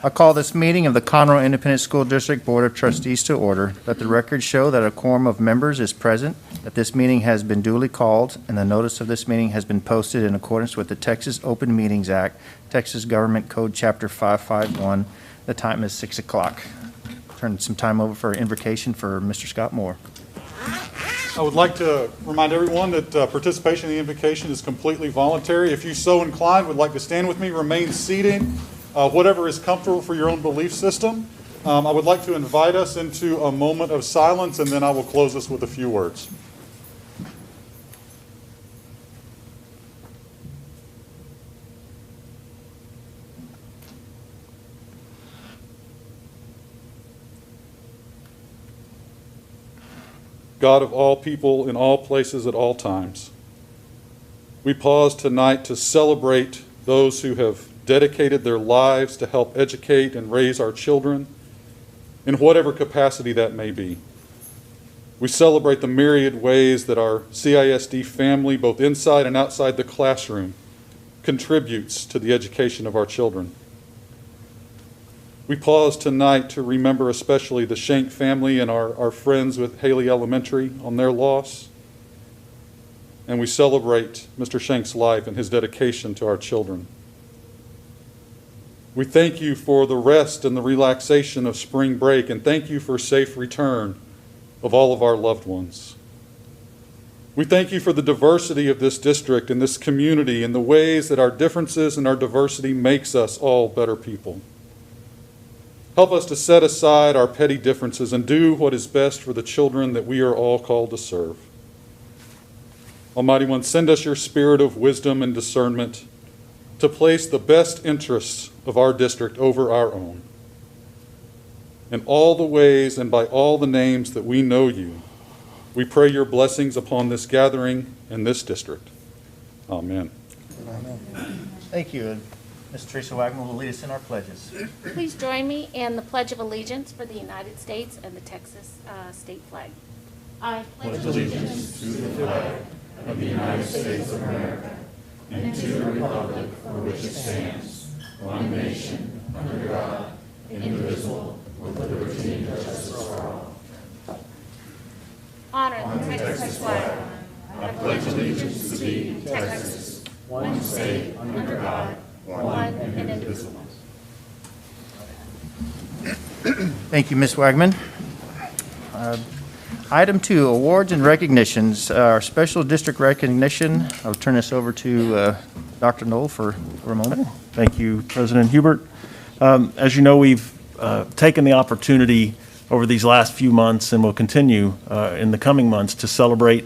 I call this meeting of the Conroe Independent School District Board of Trustees to order. Let the record show that a quorum of members is present, that this meeting has been duly called, and the notice of this meeting has been posted in accordance with the Texas Open Meetings Act, Texas Government Code Chapter 551. The time is 6 o'clock. Turn some time over for invocation for Mr. Scott Moore. I would like to remind everyone that participation in the invocation is completely voluntary. If you so inclined would like to stand with me, remain seated, whatever is comfortable for your own belief system. I would like to invite us into a moment of silence, and then I will close us with a few words. God of all people in all places at all times, we pause tonight to celebrate those who have dedicated their lives to help educate and raise our children in whatever capacity that may be. We celebrate the myriad ways that our CISD family, both inside and outside the classroom, contributes to the education of our children. We pause tonight to remember especially the Shank family and our friends with Haley Elementary on their loss. And we celebrate Mr. Shank's life and his dedication to our children. We thank you for the rest and the relaxation of spring break, and thank you for safe return of all of our loved ones. We thank you for the diversity of this district and this community and the ways that our differences and our diversity makes us all better people. Help us to set aside our petty differences and do what is best for the children that we are all called to serve. Almighty One, send us your spirit of wisdom and discernment to place the best interests of our district over our own. In all the ways and by all the names that we know you, we pray your blessings upon this gathering and this district. Amen. Amen. Thank you. Ms. Teresa Wagner will lead us in our pledges. Please join me in the Pledge of Allegiance for the United States and the Texas state flag. I pledge allegiance to the flag of the United States of America and to the republic for which it stands, one nation, under God, indivisible, with liberty and justice for all. Honor the Texas flag. I pledge allegiance to thee, Texas, one state, under God, one and indivisible. Thank you, Ms. Wagman. Item 2, awards and recognitions. Our special district recognition. I'll turn this over to Dr. Knoll for a moment. Thank you, President Hubert. As you know, we've taken the opportunity over these last few months and will continue in the coming months to celebrate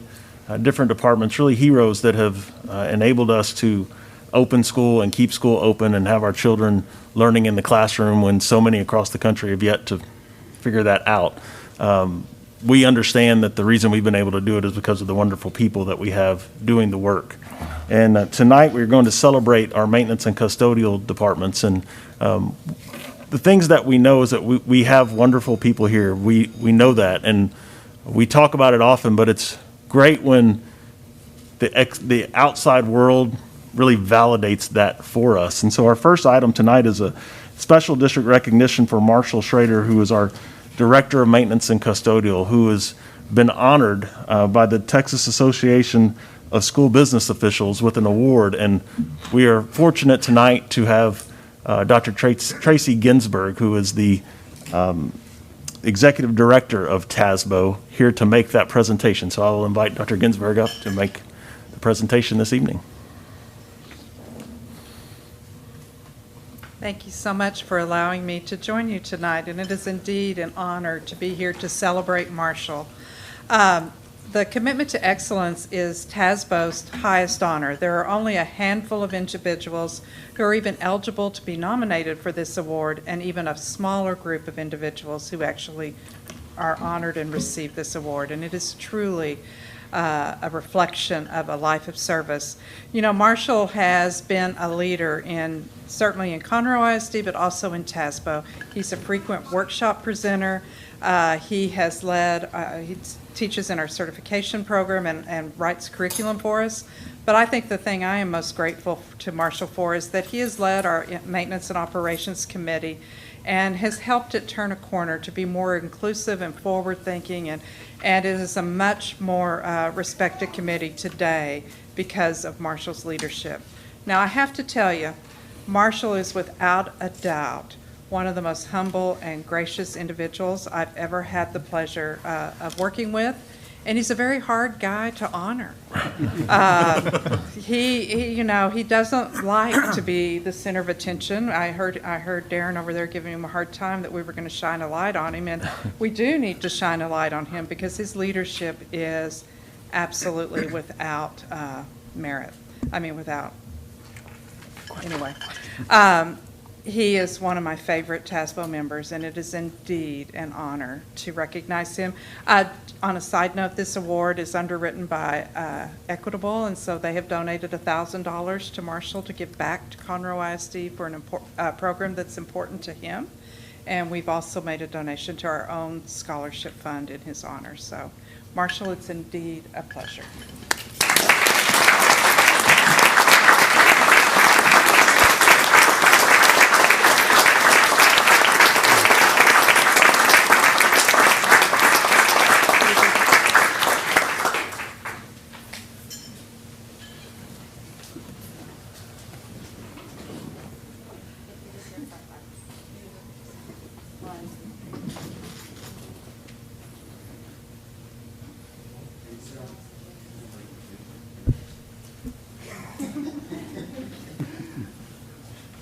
different departments, really heroes that have enabled us to open school and keep school open and have our children learning in the classroom when so many across the country have yet to figure that out. We understand that the reason we've been able to do it is because of the wonderful people that we have doing the work. And tonight we're going to celebrate our maintenance and custodial departments. And the things that we know is that we have wonderful people here. We know that, and we talk about it often, but it's great when the outside world really validates that for us. And so our first item tonight is a special district recognition for Marshall Schrader, who is our Director of Maintenance and Custodial, who has been honored by the Texas Association of School Business Officials with an award. And we are fortunate tonight to have Dr. Tracy Ginsburg, who is the Executive Director of TASBO, here to make that presentation. So I will invite Dr. Ginsburg up to make the presentation this evening. Thank you so much for allowing me to join you tonight, and it is indeed an honor to be here to celebrate Marshall. The commitment to excellence is TASBO's highest honor. There are only a handful of individuals who are even eligible to be nominated for this award, and even a smaller group of individuals who actually are honored and receive this award, and it is truly a reflection of a life of service. You know, Marshall has been a leader certainly in Conroe ISD, but also in TASBO. He's a frequent workshop presenter. He has led, he teaches in our certification program and writes curriculum for us. But I think the thing I am most grateful to Marshall for is that he has led our Maintenance and Operations Committee and has helped it turn a corner to be more inclusive and forward-thinking, and it is a much more respected committee today because of Marshall's leadership. Now, I have to tell you, Marshall is without a doubt one of the most humble and gracious individuals I've ever had the pleasure of working with, and he's a very hard guy to honor. He doesn't like to be the center of attention. I heard Darren over there giving him a hard time that we were going to shine a light on him, and we do need to shine a light on him because his leadership is absolutely without merit. I mean, without. Anyway. He is one of my favorite TASBO members, and it is indeed an honor to recognize him. On a side note, this award is underwritten by Equitable, and so they have donated $1,000 to Marshall to give back to Conroe ISD for a program that's important to him. And we've also made a donation to our own scholarship fund in his honor. So, Marshall, it's indeed a pleasure.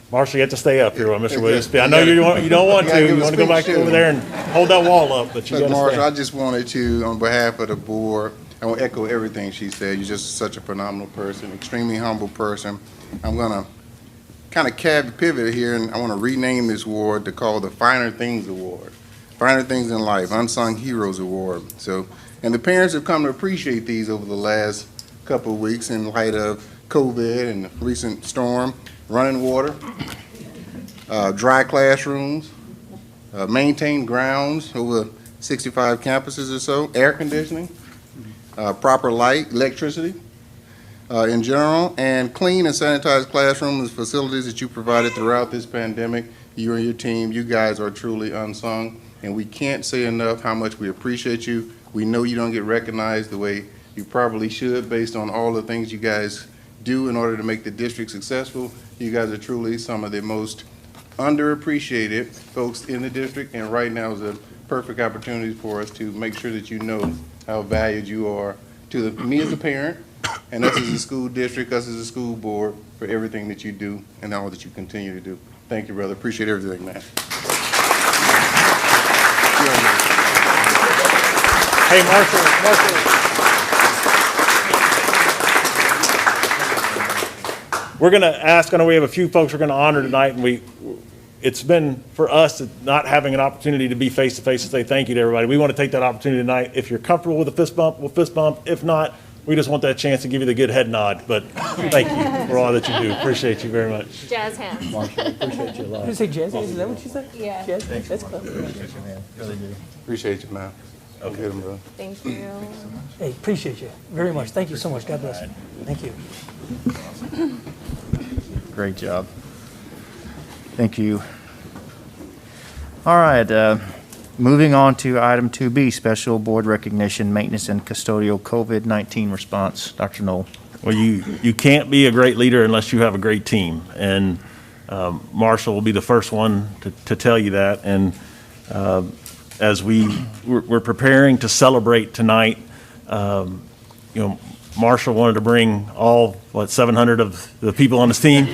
Marshall, you have to stay up here, Mr. Williams. I know you don't want to. You want to go back over there and hold that wall up, but you got to stay. Marshall, I just wanted to, on behalf of the board, I want to echo everything she said. You're just such a phenomenal person, extremely humble person. I'm going to kind of pivot here, and I want to rename this award to call the Finer Things Award. Finer Things in Life, Unsung Heroes Award. So, and the parents have come to appreciate these over the last couple of weeks in light of COVID and the recent storm. Running water, dry classrooms, maintained grounds, over 65 campuses or so, air conditioning, proper light, electricity in general, and clean and sanitized classrooms and facilities that you provided throughout this pandemic. You and your team, you guys are truly unsung, and we can't say enough how much we appreciate you. We know you don't get recognized the way you probably should based on all the things you guys do in order to make the district successful. You guys are truly some of the most underappreciated folks in the district, and right now is a perfect opportunity for us to make sure that you know how valued you are to me as a parent, and us as a school district, us as a school board, for everything that you do and all that you continue to do. Thank you, brother. Appreciate everything, man. Hey, Marshall. We're going to ask, I know we have a few folks we're going to honor tonight, and it's been for us not having an opportunity to be face-to-face and say thank you to everybody. We want to take that opportunity tonight. If you're comfortable with a fist bump, we'll fist bump. If not, we just want that chance to give you the good head nod. But thank you for all that you do. Appreciate you very much. Jazz hands. Marshall, appreciate you a lot. Did you say jazz? Is that what you said? Yeah. Jazz? That's close. Appreciate you, man. Really do. Appreciate you, man. Okay, good, brother. Thank you. Hey, appreciate you very much. Thank you so much. God bless you. Thank you. Great job. Thank you. All right, moving on to item 2B, special board recognition, maintenance and custodial COVID-19 response. Dr. Knoll. Well, you can't be a great leader unless you have a great team, and Marshall will be the first one to tell you that. And as we're preparing to celebrate tonight, Marshall wanted to bring all 700 of the people on his team.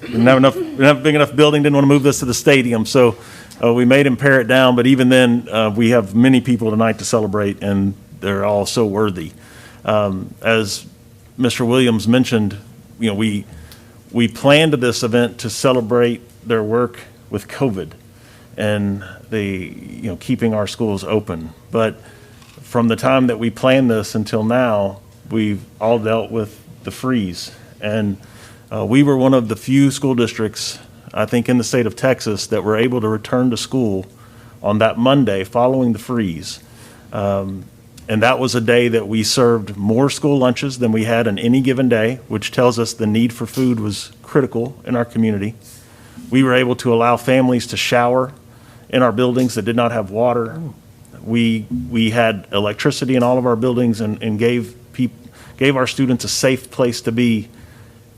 Didn't have a big enough building. Didn't want to move this to the stadium, so we made him pare it down. But even then, we have many people tonight to celebrate, and they're all so worthy. As Mr. Williams mentioned, we planned this event to celebrate their work with COVID and keeping our schools open. But from the time that we planned this until now, we've all dealt with the freeze. And we were one of the few school districts, I think, in the state of Texas that were able to return to school on that Monday following the freeze. And that was a day that we served more school lunches than we had on any given day, which tells us the need for food was critical in our community. We were able to allow families to shower in our buildings that did not have water. We had electricity in all of our buildings and gave our students a safe place to be.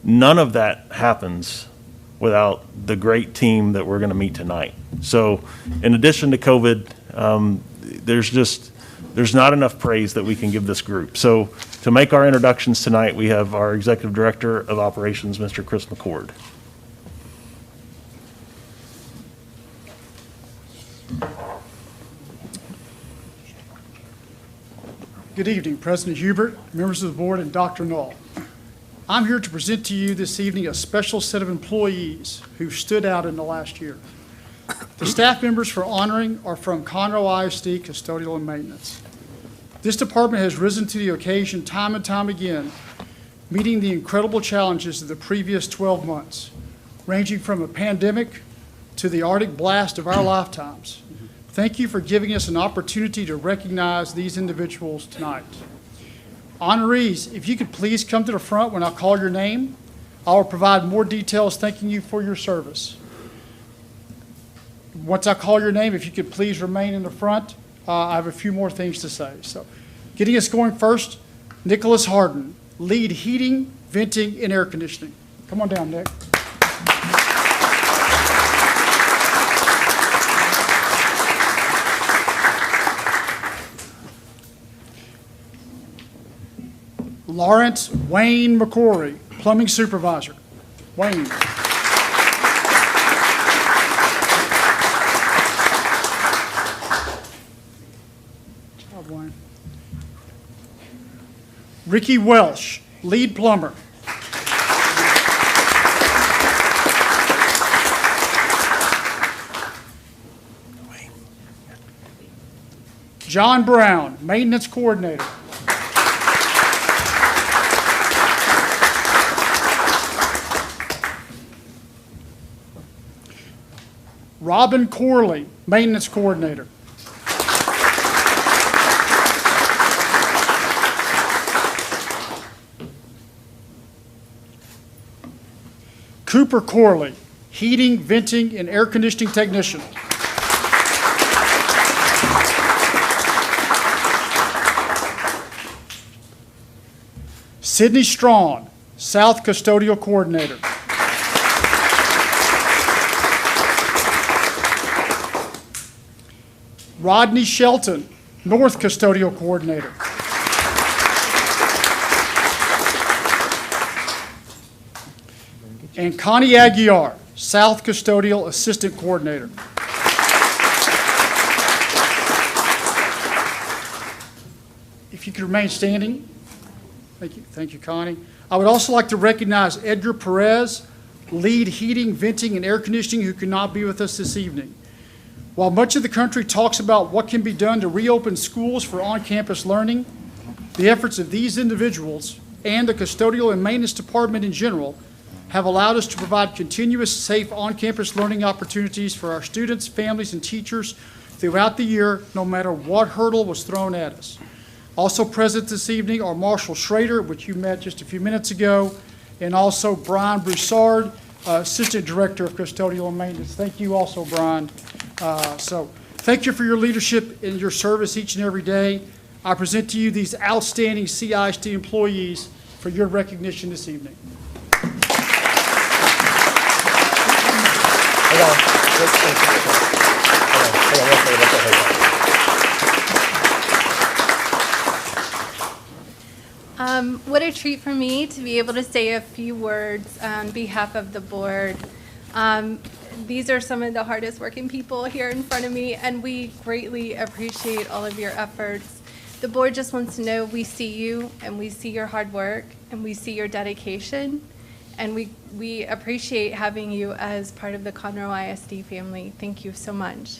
None of that happens without the great team that we're going to meet tonight. So in addition to COVID, there's not enough praise that we can give this group. So to make our introductions tonight, we have our Executive Director of Operations, Mr. Chris McCord. Good evening, President Hubert, members of the board, and Dr. Knoll. I'm here to present to you this evening a special set of employees who stood out in the last year. The staff members for honoring are from Conroe ISD Custodial and Maintenance. This department has risen to the occasion time and time again, meeting the incredible challenges of the previous 12 months, ranging from a pandemic to the Arctic blast of our lifetimes. Thank you for giving us an opportunity to recognize these individuals tonight. Honorees, if you could please come to the front when I call your name. I will provide more details thanking you for your service. Once I call your name, if you could please remain in the front, I have a few more things to say. So, getting us going first, Nicholas Harden, lead heating, venting, and air conditioning. Come on down, Nick. Lawrence Wayne McCory, plumbing supervisor. Wayne. Good job, Wayne. Ricky Welsh, lead plumber. John Brown, maintenance coordinator. Robin Corley, maintenance coordinator. Cooper Corley, heating, venting, and air conditioning technician. Sydney Strawn, south custodial coordinator. Rodney Shelton, north custodial coordinator. And Connie Aguiar, south custodial assistant coordinator. If you could remain standing. Thank you, Connie. I would also like to recognize Edgar Perez, lead heating, venting, and air conditioning, who could not be with us this evening. While much of the country talks about what can be done to reopen schools for on-campus learning, the efforts of these individuals and the custodial and maintenance department in general have allowed us to provide continuous, safe on-campus learning opportunities for our students, families, and teachers throughout the year, no matter what hurdle was thrown at us. Also present this evening are Marshall Schrader, which you met just a few minutes ago, and also Brian Broussard, Assistant Director of Custodial and Maintenance. Thank you also, Brian. So thank you for your leadership and your service each and every day. I present to you these outstanding CISD employees for your recognition this evening. What a treat for me to be able to say a few words on behalf of the board. These are some of the hardest working people here in front of me, and we greatly appreciate all of your efforts. The board just wants to know we see you, and we see your hard work, and we see your dedication, and we appreciate having you as part of the Conroe ISD family. Thank you so much.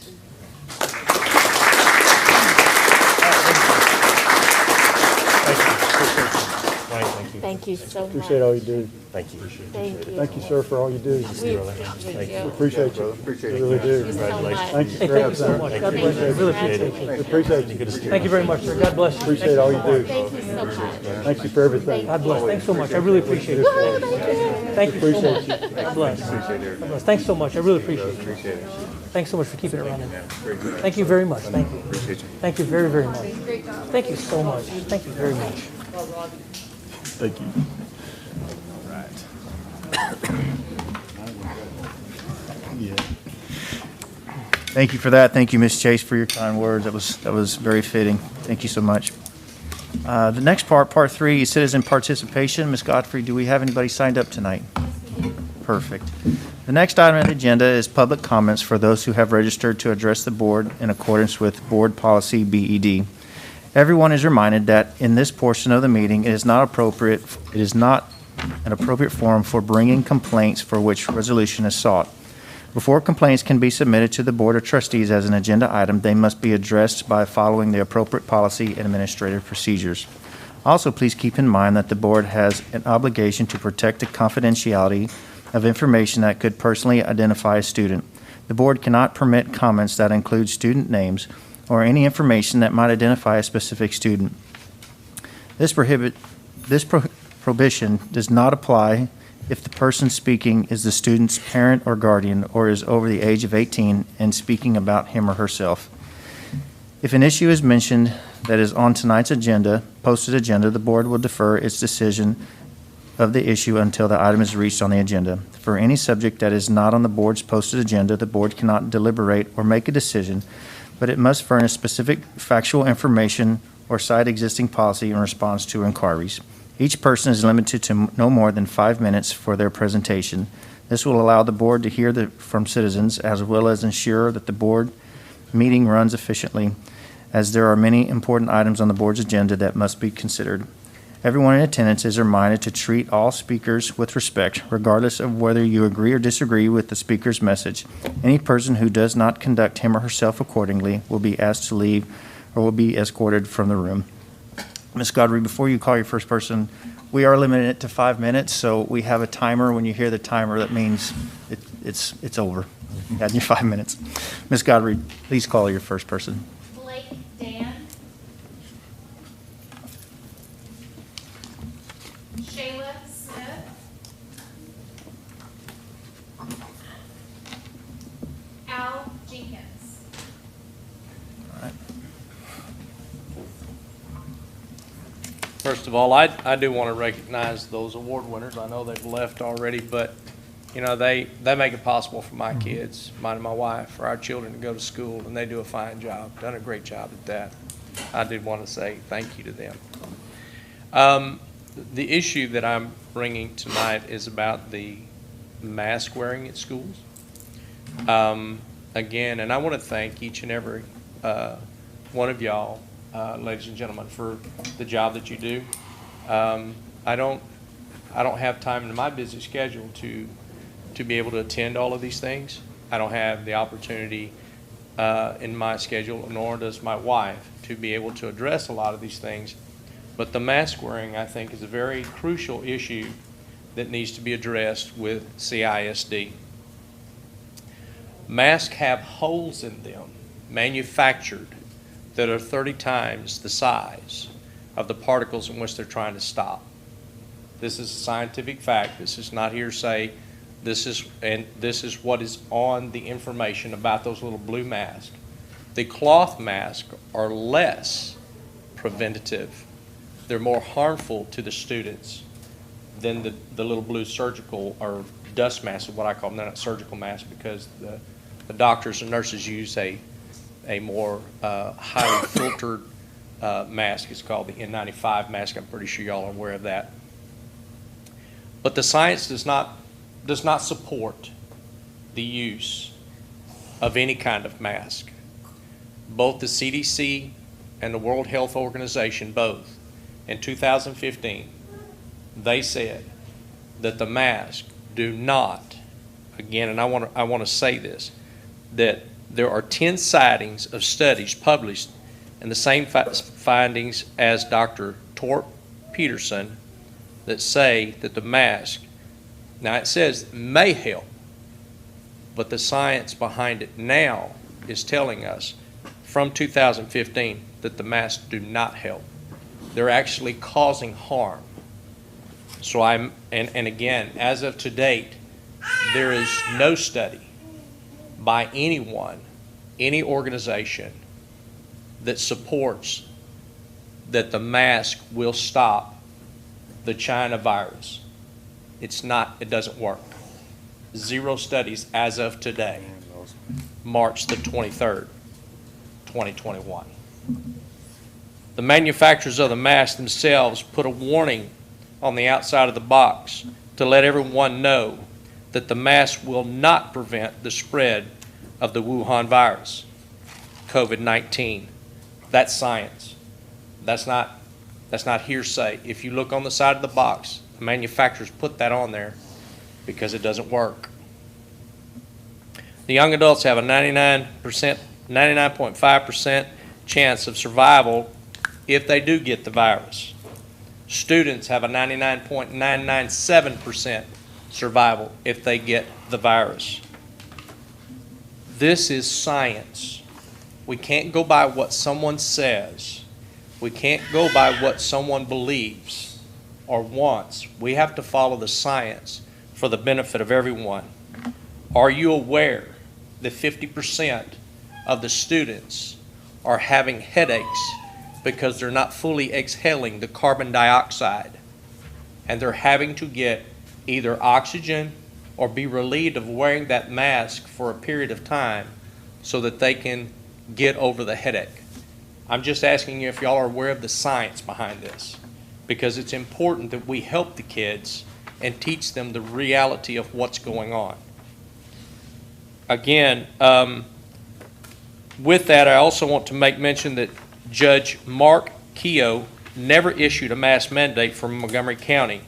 Thank you. Thank you so much. Appreciate all you do. Thank you. Thank you. Thank you, sir, for all you do. We appreciate you. Appreciate you. Appreciate We really do. Thank you so much. Thank you for everything. So much. God bless you. Really appreciate you. Appreciate you. Thank you very much, sir. God bless you. Appreciate all you do. Thank you so much. Thank you for everything. God bless. Thanks so much. I really appreciate it. Thank you so much. God bless. God bless. Thanks so much. I really appreciate it. Thanks so much for keeping it running. Thank you very much. Thank you. Thank you very, very much. Thank you so much. Thank you very much. Thank you. Thank you for that. Thank you, Ms. Chase, for your kind words. That was very fitting. Thank you so much. The next part 3, is citizen participation. Ms. Godfrey, do we have anybody signed up tonight? Perfect. The next item on the agenda is public comments for those who have registered to address the board in accordance with Board Policy BED. Everyone is reminded that in this portion of the meeting, it is not an appropriate forum for bringing complaints for which resolution is sought. Before complaints can be submitted to the Board of Trustees as an agenda item, they must be addressed by following the appropriate policy and administrative procedures. Also, please keep in mind that the board has an obligation to protect the confidentiality of information that could personally identify a student. The board cannot permit comments that include student names or any information that might identify a specific student. This prohibition does not apply if the person speaking is the student's parent or guardian or is over the age of 18 and speaking about him or herself. If an issue is mentioned that is on tonight's posted agenda, the board will defer its decision of the issue until the item is reached on the agenda. For any subject that is not on the board's posted agenda, the board cannot deliberate or make a decision, but it must furnish specific factual information or cite existing policy in response to inquiries. Each person is limited to no more than 5 minutes for their presentation. This will allow the board to hear from citizens as well as ensure that the board meeting runs efficiently, as there are many important items on the board's agenda that must be considered. Everyone in attendance is reminded to treat all speakers with respect, regardless of whether you agree or disagree with the speaker's message. Any person who does not conduct him or herself accordingly will be asked to leave or will be escorted from the room. Ms. Godfrey, before you call your first person, we are limiting it to 5 minutes, so we have a timer. When you hear the timer, that means it's over. You had your 5 minutes. Ms. Godfrey, please call your first person. Blake Dan. Shayla Smith. Al Jenkins. All right. First of all, I do want to recognize those award winners. I know they've left already, but, you know, they make it possible for my kids, mine and my wife, for our children to go to school, and they do a fine job, done a great job at that. I did want to say thank you to them. The issue that I'm bringing tonight is about the mask wearing at schools. Again, and I want to thank each and every one of y'all, ladies and gentlemen, for the job that you do. I don't have time in my busy schedule to be able to attend all of these things. I don't have the opportunity in my schedule, nor does my wife, to be able to address a lot of these things. But the mask wearing, I think, is a very crucial issue that needs to be addressed with CISD. Masks have holes in them, manufactured, that are 30 times the size of the particles in which they're trying to stop. This is a scientific fact. This is not hearsay. This is what is on the information about those little blue masks. The cloth masks are less preventative. They're more harmful to the students than the little blue surgical or dust masks, is what I call them. They're not surgical masks because the doctors and nurses use a more highly filtered mask. It's called the N95 mask. I'm pretty sure y'all are aware of that. But the science does not support the use of any kind of mask. Both the CDC and the World Health Organization, both, in 2015, they said that the masks do not, again, and I want to say this, that there are 10 sightings of studies published in the same findings as Dr. Torp Peterson that say that the mask, now it says may help, but the science behind it now is telling us from 2015 that the masks do not help. They're actually causing harm. So and again, as of to date, there is no study by anyone, any organization that supports that the mask will stop the China virus. It's not, it doesn't work. 0 studies as of today, March the 23rd, 2021. The manufacturers of the mask themselves put a warning on the outside of the box to let everyone know that the mask will not prevent the spread of the Wuhan virus, COVID-19. That's science. That's not hearsay. If you look on the side of the box, the manufacturers put that on there because it doesn't work. The young adults have a 99.5% chance of survival if they do get the virus. Students have a 99.997% survival if they get the virus. This is science. We can't go by what someone says. We can't go by what someone believes or wants. We have to follow the science for the benefit of everyone. Are you aware that 50% of the students are having headaches because they're not fully exhaling the carbon dioxide, and they're having to get either oxygen or be relieved of wearing that mask for a period of time so that they can get over the headache? I'm just asking you if y'all are aware of the science behind this, because it's important that we help the kids and teach them the reality of what's going on. Again, with that, I also want to make mention that Judge Mark Keogh never issued a mask mandate for Montgomery County,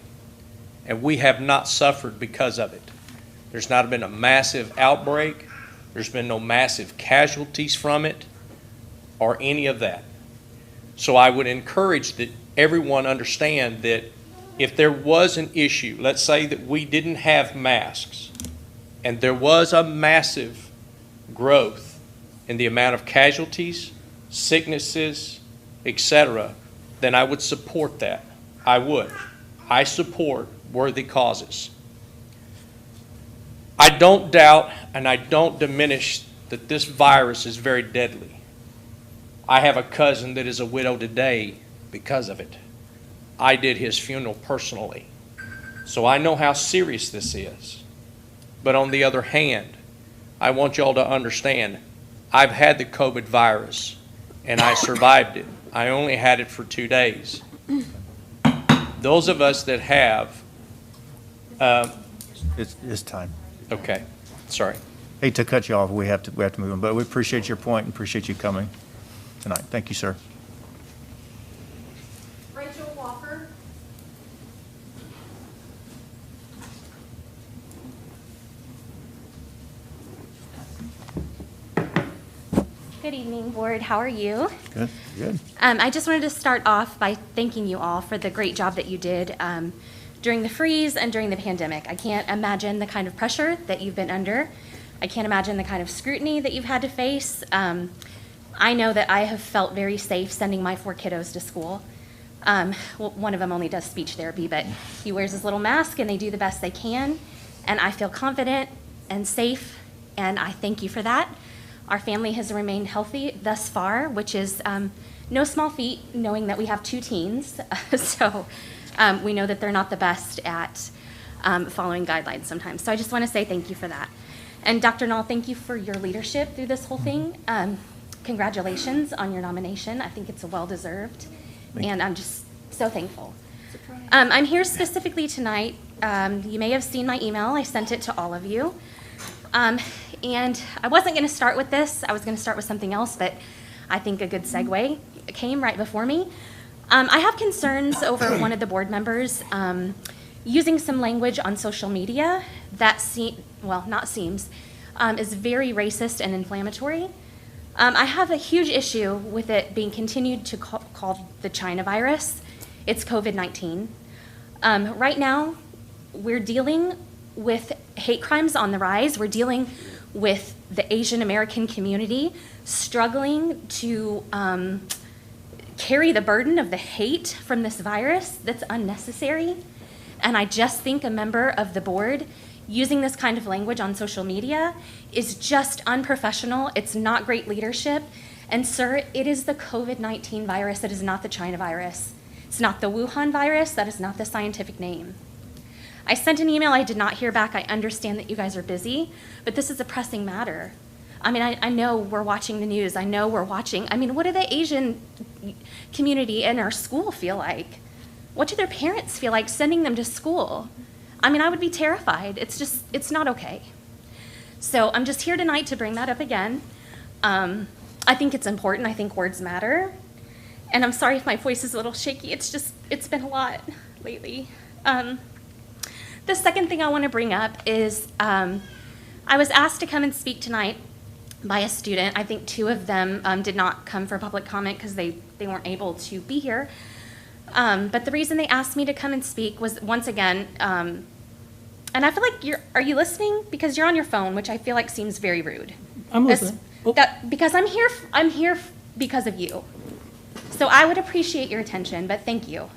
and we have not suffered because of it. There's not been a massive outbreak. There's been no massive casualties from it or any of that. So I would encourage that everyone understand that if there was an issue, let's say that we didn't have masks, and there was a massive growth in the amount of casualties, sicknesses, etc., then I would support that. I would. I support worthy causes. I don't doubt and I don't diminish that this virus is very deadly. I have a cousin that is a widow today because of it. I did his funeral personally. So I know how serious this is. But on the other hand, I want y'all to understand, I've had the COVID virus and I survived it. I only had it for 2 days. Those of us that have... It's time. Okay, sorry. Hate to cut you off. We have to move on, but we appreciate your point and appreciate you coming tonight. Thank you, sir. Rachel Walker. Good evening, Board. How are you? Good, good. I just wanted to start off by thanking you all for the great job that you did during the freeze and during the pandemic. I can't imagine the kind of pressure that you've been under. I can't imagine the kind of scrutiny that you've had to face. I know that I have felt very safe sending my 4 kiddos to school. Well, one of them only does speech therapy, but he wears his little mask and they do the best they can. And I feel confident and safe, and I thank you for that. Our family has remained healthy thus far, which is no small feat, knowing that we have 2 teens. So we know that they're not the best at following guidelines sometimes. So I just want to say thank you for that. And Dr. Knoll, thank you for your leadership through this whole thing. Congratulations on your nomination. I think it's well-deserved, and I'm just so thankful. I'm here specifically tonight. You may have seen my email. I sent it to all of you. And I wasn't going to start with this. I was going to start with something else, but I think a good segue came right before me. I have concerns over one of the board members using some language on social media that is very racist and inflammatory. I have a huge issue with it being continued to call the China virus. It's COVID-19. Right now, we're dealing with hate crimes on the rise. We're dealing with the Asian American community struggling to carry the burden of the hate from this virus that's unnecessary. And I just think a member of the board using this kind of language on social media is just unprofessional. It's not great leadership. And sir, it is the COVID-19 virus. It is not the China virus. It's not the Wuhan virus. That is not the scientific name. I sent an email. I did not hear back. I understand that you guys are busy, but this is a pressing matter. I mean, I know we're watching the news. I know we're watching. I mean, what do the Asian community in our school feel like? What do their parents feel like sending them to school? I mean, I would be terrified. It's not okay. So I'm just here tonight to bring that up again. I think it's important. I think words matter. And I'm sorry if my voice is a little shaky. It's been a lot lately. The second thing I want to bring up is I was asked to come and speak tonight by a student. I think 2 of them did not come for public comment because they weren't able to be here. But the reason they asked me to come and speak was, once again, and I feel like are you listening? Because you're on your phone, which I feel like seems very rude. I'm listening. Because I'm here because of you. So I would appreciate your attention, but thank you.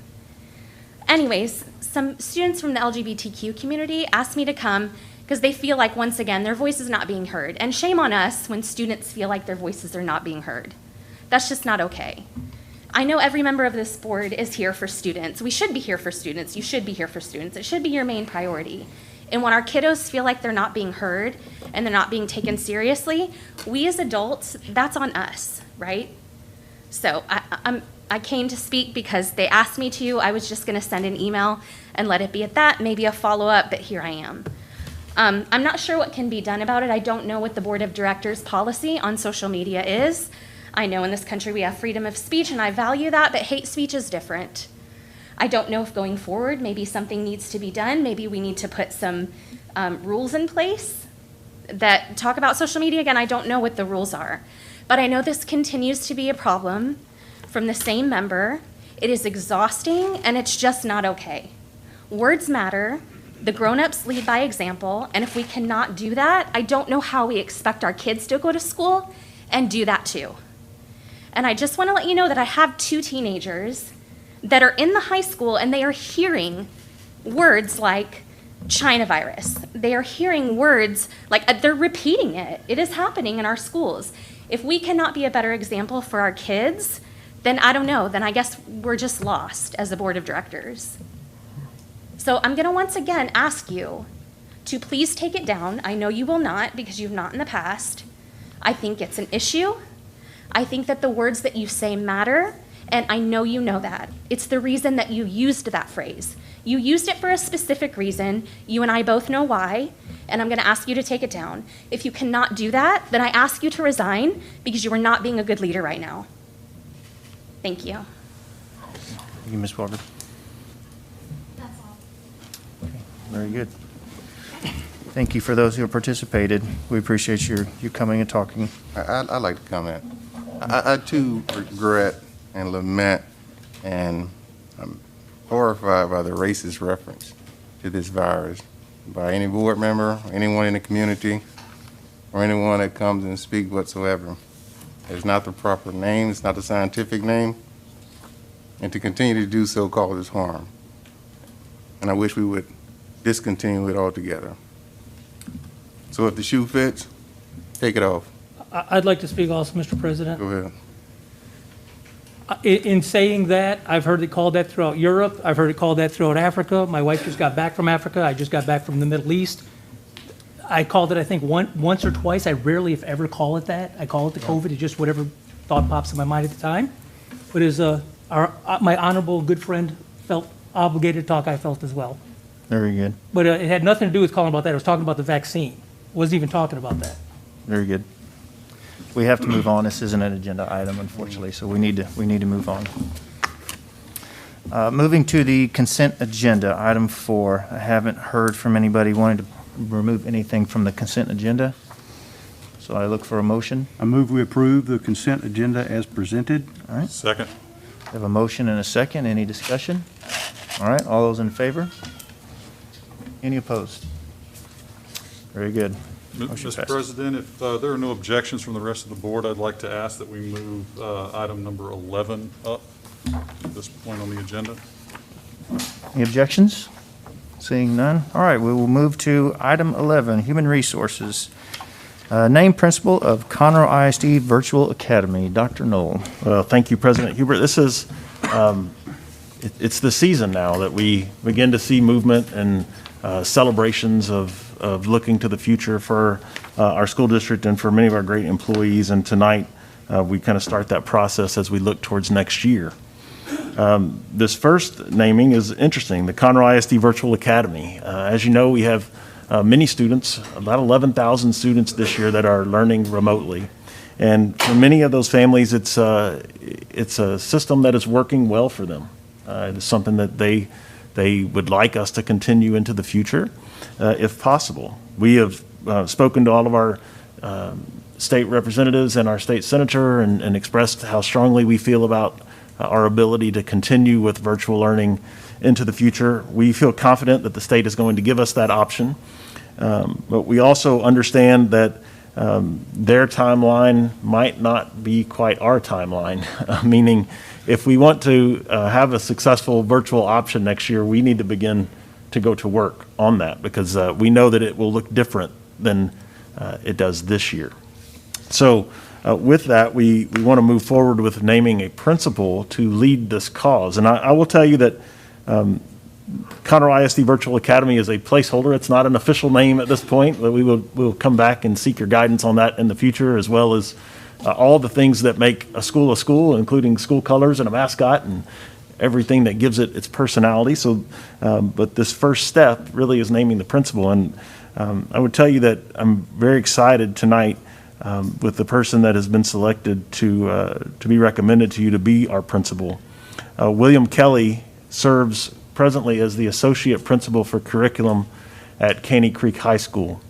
Anyways, some students from the LGBTQ community asked me to come because they feel like, once again, their voice is not being heard. And shame on us when students feel like their voices are not being heard. That's just not okay. I know every member of this board is here for students. We should be here for students. You should be here for students. It should be your main priority. And when our kiddos feel like they're not being heard and they're not being taken seriously, we as adults, that's on us, right? So I came to speak because they asked me to. I was just going to send an email and let it be at that, maybe a follow-up, but here I am. I'm not sure what can be done about it. I don't know what the Board of Directors' policy on social media is. I know in this country we have freedom of speech, and I value that, but hate speech is different. I don't know if going forward, maybe something needs to be done. Maybe we need to put some rules in place that talk about social media. Again, I don't know what the rules are, but I know this continues to be a problem from the same member. It is exhausting, and it's just not okay. Words matter. The grown-ups lead by example, and if we cannot do that, I don't know how we expect our kids to go to school and do that too. And I just want to let you know that I have 2 teenagers that are in the high school, and they are hearing words like China virus. They are hearing words like, they're repeating it. It is happening in our schools. If we cannot be a better example for our kids, then I don't know, then I guess we're just lost as a board of directors. So I'm going to once again ask you to please take it down. I know you will not, because you've not in the past. I think it's an issue. I think that the words that you say matter, and I know you know that. It's the reason that you used that phrase. You used it for a specific reason. You and I both know why, and I'm going to ask you to take it down. If you cannot do that, then I ask you to resign because you are not being a good leader right now. Thank you. Thank you, Ms. Walker. That's all. Very good. Thank you for those who have participated. We appreciate you coming and talking. I'd like to comment. I too regret and lament, and I'm horrified by the racist reference to this virus by any board member, anyone in the community, or anyone that comes and speaks whatsoever. It's not the proper name, it's not the scientific name, and to continue to do so causes harm. And I wish we would discontinue it altogether. So if the shoe fits, take it off. I'd like to speak also, Mr. President. Go ahead. In saying that, I've heard it called that throughout Europe. I've heard it called that throughout Africa. My wife just got back from Africa. I just got back from the Middle East. I called it, I think, once or twice. I rarely, if ever, call it that. I call it the COVID. It's just whatever thought pops in my mind at the time. But as my honorable good friend felt obligated to talk, I felt as well. Very good. But it had nothing to do with calling about that. I was talking about the vaccine. Wasn't even talking about that. Very good. We have to move on. This isn't an agenda item, unfortunately, so we need to move on. Moving to the consent agenda, item 4. I haven't heard from anybody wanting to remove anything from the consent agenda, so I look for a motion. I move we approve the consent agenda as presented. All right. Second. We have a motion and a second. Any discussion? All right, all those in favor? Any opposed? Very good. Motion Mr. passed. President, if there are no objections from the rest of the board, I'd like to ask that we move item number 11 up at this point on the agenda. Any objections? Seeing none. All right, we will move to item 11, Human Resources. Name principal of Conroe ISD Virtual Academy, Dr. Knoll. Well, thank you, President Hubert. This is, it's the season now that we begin to see movement and celebrations of looking to the future for our school district and for many of our great employees. And tonight, we kind of start that process as we look towards next year. This first naming is interesting, the Conroe ISD Virtual Academy. As you know, we have many students, about 11,000 students this year that are learning remotely. And for many of those families, it's a system that is working well for them. It is something that they would like us to continue into the future, if possible. We have spoken to all of our state representatives and our state senator and expressed how strongly we feel about our ability to continue with virtual learning into the future. We feel confident that the state is going to give us that option, but we also understand that their timeline might not be quite our timeline, meaning if we want to have a successful virtual option next year, we need to begin to go to work on that because we know that it will look different than it does this year. So with that, we want to move forward with naming a principal to lead this cause. And I will tell you that Conroe ISD Virtual Academy is a placeholder. It's not an official name at this point, but we'll come back and seek your guidance on that in the future, as well as all the things that make a school, including school colors and a mascot and everything that gives it its personality. So, but this first step really is naming the principal. And I would tell you that I'm very excited tonight with the person that has been selected to be recommended to you to be our principal. William Kelly serves presently as the Associate Principal for Curriculum at Caney Creek High School.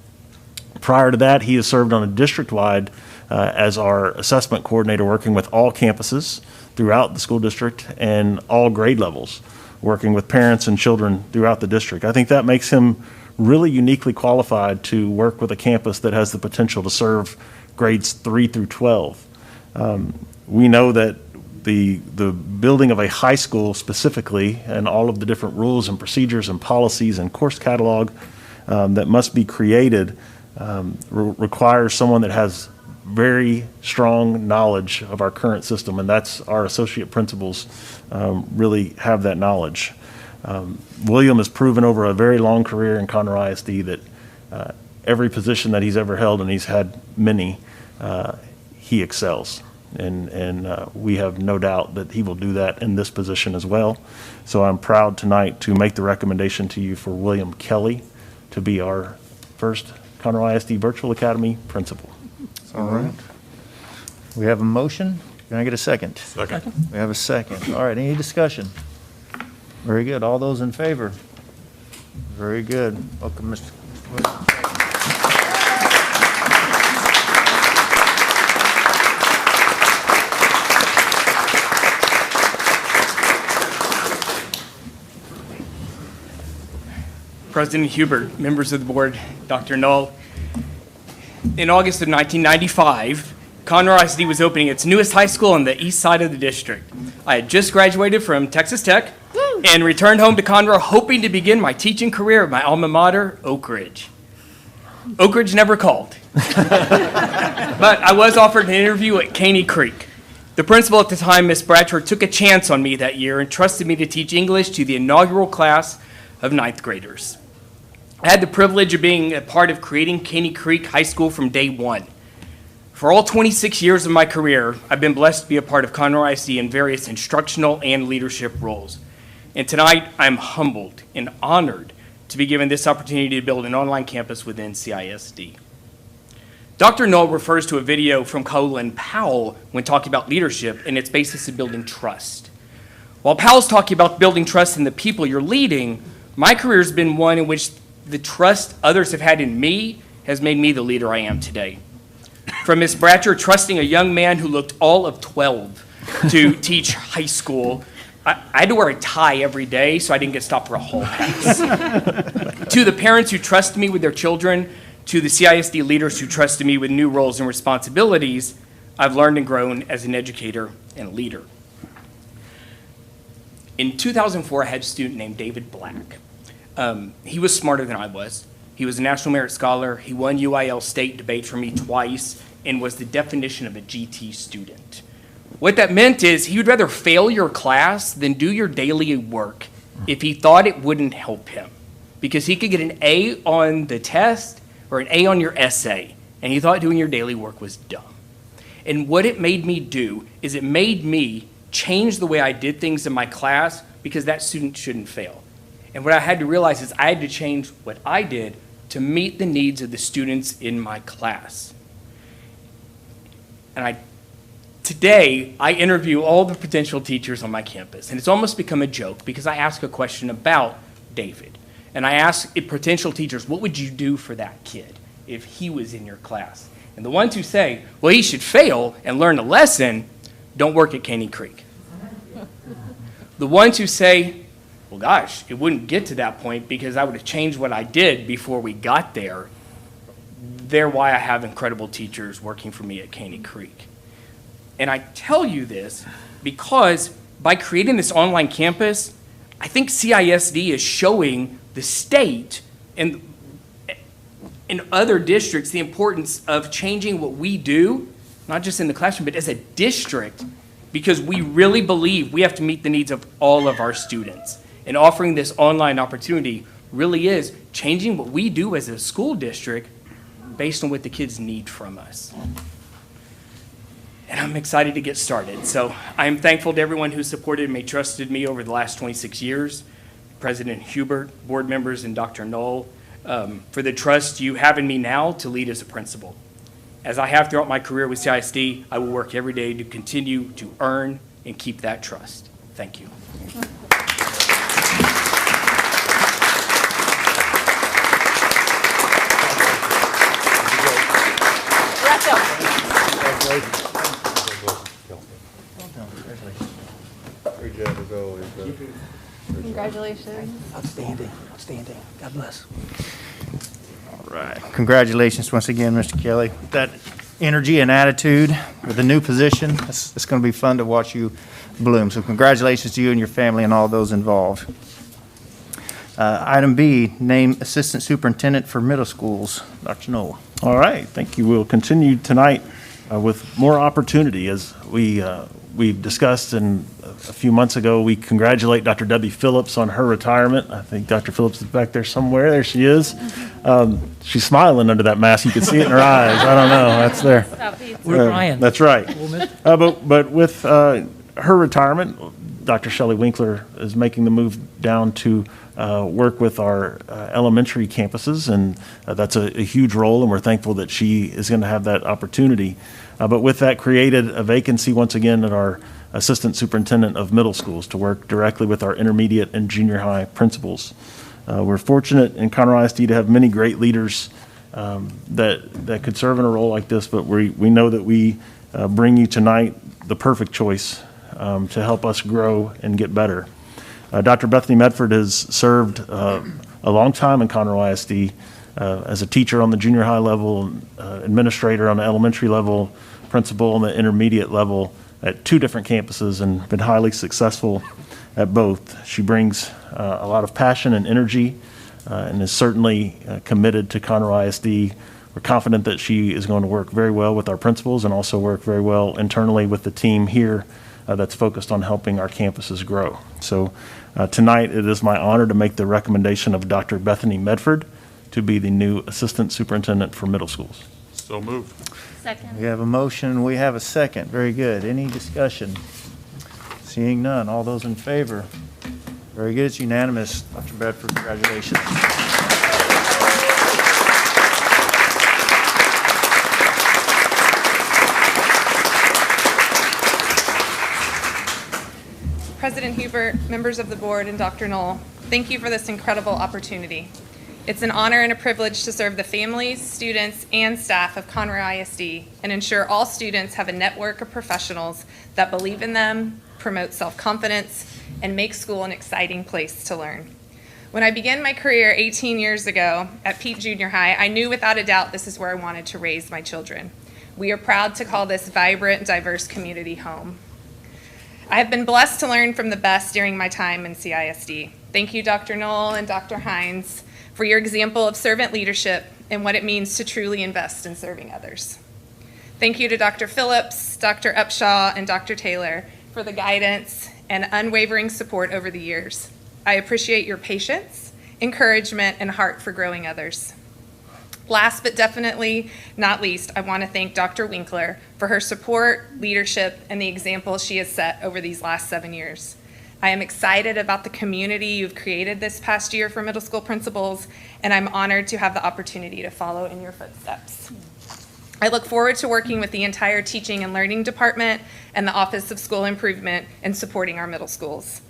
Prior to that, he has served on a district-wide as our assessment coordinator, working with all campuses throughout the school district and all grade levels, working with parents and children throughout the district. I think that makes him really uniquely qualified to work with a campus that has the potential to serve grades 3 through 12. We know that the building of a high school specifically and all of the different rules and procedures and policies and course catalog that must be created requires someone that has very strong knowledge of our current system, and that's our associate principals really have that knowledge. William has proven over a very long career in Conroe ISD that every position that he's ever held, and he's had many, he excels. And we have no doubt that he will do that in this position as well. So I'm proud tonight to make the recommendation to you for William Kelly to be our first Conroe ISD Virtual Academy principal. All right. We have a motion. Can I get a second? Second. We have a second. All right, any discussion? Very good. All those in favor? Very good. Welcome, Mr. President Hubert, members of the board, Dr. Knoll. In August of 1995, Conroe ISD was opening its newest high school on the east side of the district. I had just graduated from Texas Tech and returned home to Conroe hoping to begin my teaching career at my alma mater, Oak Ridge. Oak Ridge never called. But I was offered an interview at Caney Creek. The principal at the time, Miss Bratcher, took a chance on me that year and trusted me to teach English to the inaugural class of 9th graders. I had the privilege of being a part of creating Caney Creek High School from day one. For all 26 years of my career, I've been blessed to be a part of Conroe ISD in various instructional and leadership roles. And tonight, I'm humbled and honored to be given this opportunity to build an online campus within CISD. Dr. Knoll refers to a video from Colin Powell when talking about leadership and its basis of building trust. While Powell's talking about building trust in the people you're leading, my career has been one in which the trust others have had in me has made me the leader I am today. From Ms. Bratcher trusting a young man who looked all of 12 to teach high school, I had to wear a tie every day, so I didn't get stopped for a hall pass. To the parents who trusted me with their children, to the CISD leaders who trusted me with new roles and responsibilities, I've learned and grown as an educator and leader. In 2004, I had a student named David Black. He was smarter than I was. He was a National Merit Scholar. He won UIL state debate for me twice and was the definition of a GT student. What that meant is he would rather fail your class than do your daily work if he thought it wouldn't help him, because he could get an A on the test or an A on your essay, and he thought doing your daily work was dumb. And what it made me do is it made me change the way I did things in my class because that student shouldn't fail. And what I had to realize is I had to change what I did to meet the needs of the students in my class. And today, I interview all the potential teachers on my campus, and it's almost become a joke because I ask a question about David. And I ask potential teachers, what would you do for that kid if he was in your class? And the ones who say, well, he should fail and learn a lesson, don't work at Caney Creek. The ones who say, well, gosh, it wouldn't get to that point because I would have changed what I did before we got there, they're why I have incredible teachers working for me at Caney Creek. And I tell you this because by creating this online campus, I think CISD is showing the state and in other districts the importance of changing what we do, not just in the classroom, but as a district, because we really believe we have to meet the needs of all of our students. And offering this online opportunity really is changing what we do as a school district based on what the kids need from us. And I'm excited to get started. So I'm thankful to everyone who supported me, trusted me over the last 26 years, President Hubert, board members, and Dr. Knoll, for the trust you have in me now to lead as a principal. As I have throughout my career with CISD, I will work every day to continue to earn and keep that trust. Thank you. Great job as always. Congratulations. Outstanding, outstanding. God bless. All right. Congratulations once again, Mr. Kelly. That energy and attitude with the new position, it's going to be fun to watch you bloom. So congratulations to you and your family and all those involved. Item B, name Assistant Superintendent for Middle Schools, Dr. Knoll. All right, thank you. We'll continue tonight with more opportunity. As we've discussed, and a few months ago, we congratulate Dr. Debbie Phillips on her retirement. I think Dr. Phillips is back there somewhere. There she is. She's smiling under that mask. You can see it in her eyes. I don't know. That's there. We're crying. That's right. But with her retirement, Dr. Shelley Winkler is making the move down to work with our elementary campuses, and that's a huge role, and we're thankful that she is going to have that opportunity. But with that, created a vacancy once again at our Assistant Superintendent of Middle Schools to work directly with our intermediate and junior high principals. We're fortunate in Conroe ISD to have many great leaders that could serve in a role like this, but we know that we bring you tonight the perfect choice to help us grow and get better. Dr. Bethany Medford has served a long time in Conroe ISD as a teacher on the junior high level, administrator on the elementary level, principal on the intermediate level at 2 different campuses, and been highly successful at both. She brings a lot of passion and energy and is certainly committed to Conroe ISD. We're confident that she is going to work very well with our principals and also work very well internally with the team here that's focused on helping our campuses grow. So tonight it is my honor to make the recommendation of Dr. Bethany Medford to be the new Assistant Superintendent for Middle Schools. So moved. Second. We have a motion, we have a second. Very good. Any discussion? Seeing none. All those in favor? Very good. It's unanimous. Dr. Bedford, congratulations. President Hubert, members of the board, and Dr. Knoll, thank you for this incredible opportunity. It's an honor and a privilege to serve the families, students, and staff of Conroe ISD and ensure all students have a network of professionals that believe in them, promote self-confidence, and make school an exciting place to learn. When I began my career 18 years ago at Peete Junior High, I knew without a doubt this is where I wanted to raise my children. We are proud to call this vibrant, diverse community home. I have been blessed to learn from the best during my time in CISD. Thank you, Dr. Knoll and Dr. Hines, for your example of servant leadership and what it means to truly invest in serving others. Thank you to Dr. Phillips, Dr. Upshaw, and Dr. Taylor for the guidance and unwavering support over the years. I appreciate your patience, encouragement, and heart for growing others. Last but definitely not least, I want to thank Dr. Winkler for her support, leadership, and the example she has set over these last 7 years. I am excited about the community you've created this past year for middle school principals, and I'm honored to have the opportunity to follow in your footsteps. I look forward to working with the entire teaching and learning department and the Office of School Improvement in supporting our middle schools.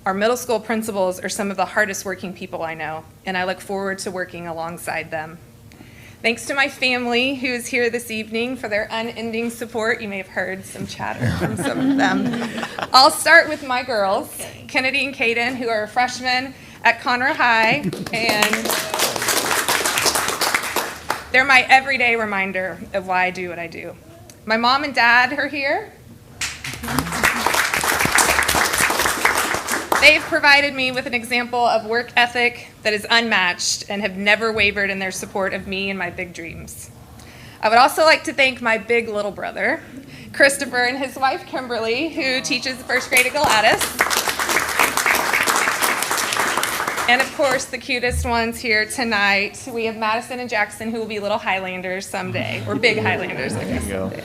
Our middle school principals are some of the hardest working people I know, and I look forward to working alongside them. Thanks to my family who is here this evening for their unending support. You may have heard some chatter from some of them. I'll start with my girls, Kennedy and Caden, who are freshmen at Conroe High, and they're my everyday reminder of why I do what I do. My mom and dad are here. They've provided me with an example of work ethic that is unmatched and have never wavered in their support of me and my big dreams. I would also like to thank my big little brother, Christopher, and his wife, Kimberly, who teaches first grade at Gladys. And of course, the cutest ones here tonight. We have Madison and Jackson, who will be little Highlanders someday, or big Highlanders, I guess, someday.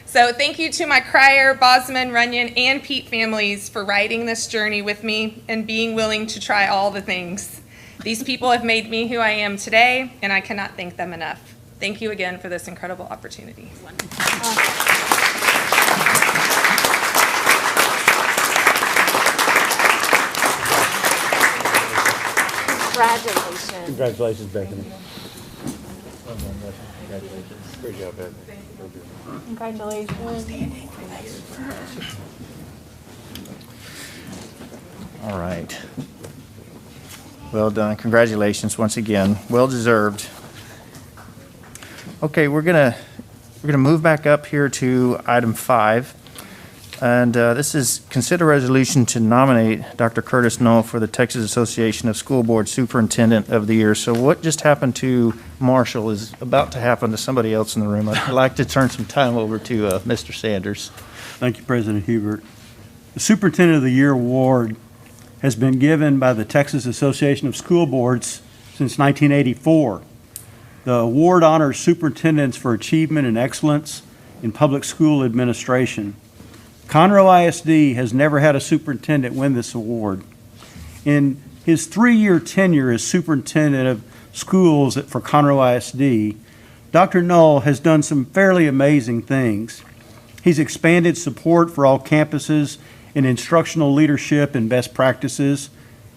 So thank you to my Cryer, Bosman, Runyon, and Peete families for riding this journey with me and being willing to try all the things. These people have made me who I am today, and I cannot thank them enough. Thank you again for this incredible opportunity. Congratulations. Congratulations, Bethany. Congratulations. Great job, Bethany. Congratulations. All right. Well done. Congratulations once again. Well deserved. Okay, we're gonna move back up here to item 5. And this is consider resolution to nominate Dr. Curtis Knoll for the Texas Association of School Board Superintendent of the Year. So what just happened to Marshall is about to happen to somebody else in the room. I'd like to turn some time over to Mr. Sanders. Thank you, President Hubert. The Superintendent of the Year award has been given by the Texas Association of School Boards since 1984. The award honors superintendents for achievement and excellence in public school administration. Conroe ISD has never had a superintendent win this award. In his 3-year tenure as superintendent of schools for Conroe ISD, Dr. Knoll has done some fairly amazing things. He's expanded support for all campuses in instructional leadership and best practices,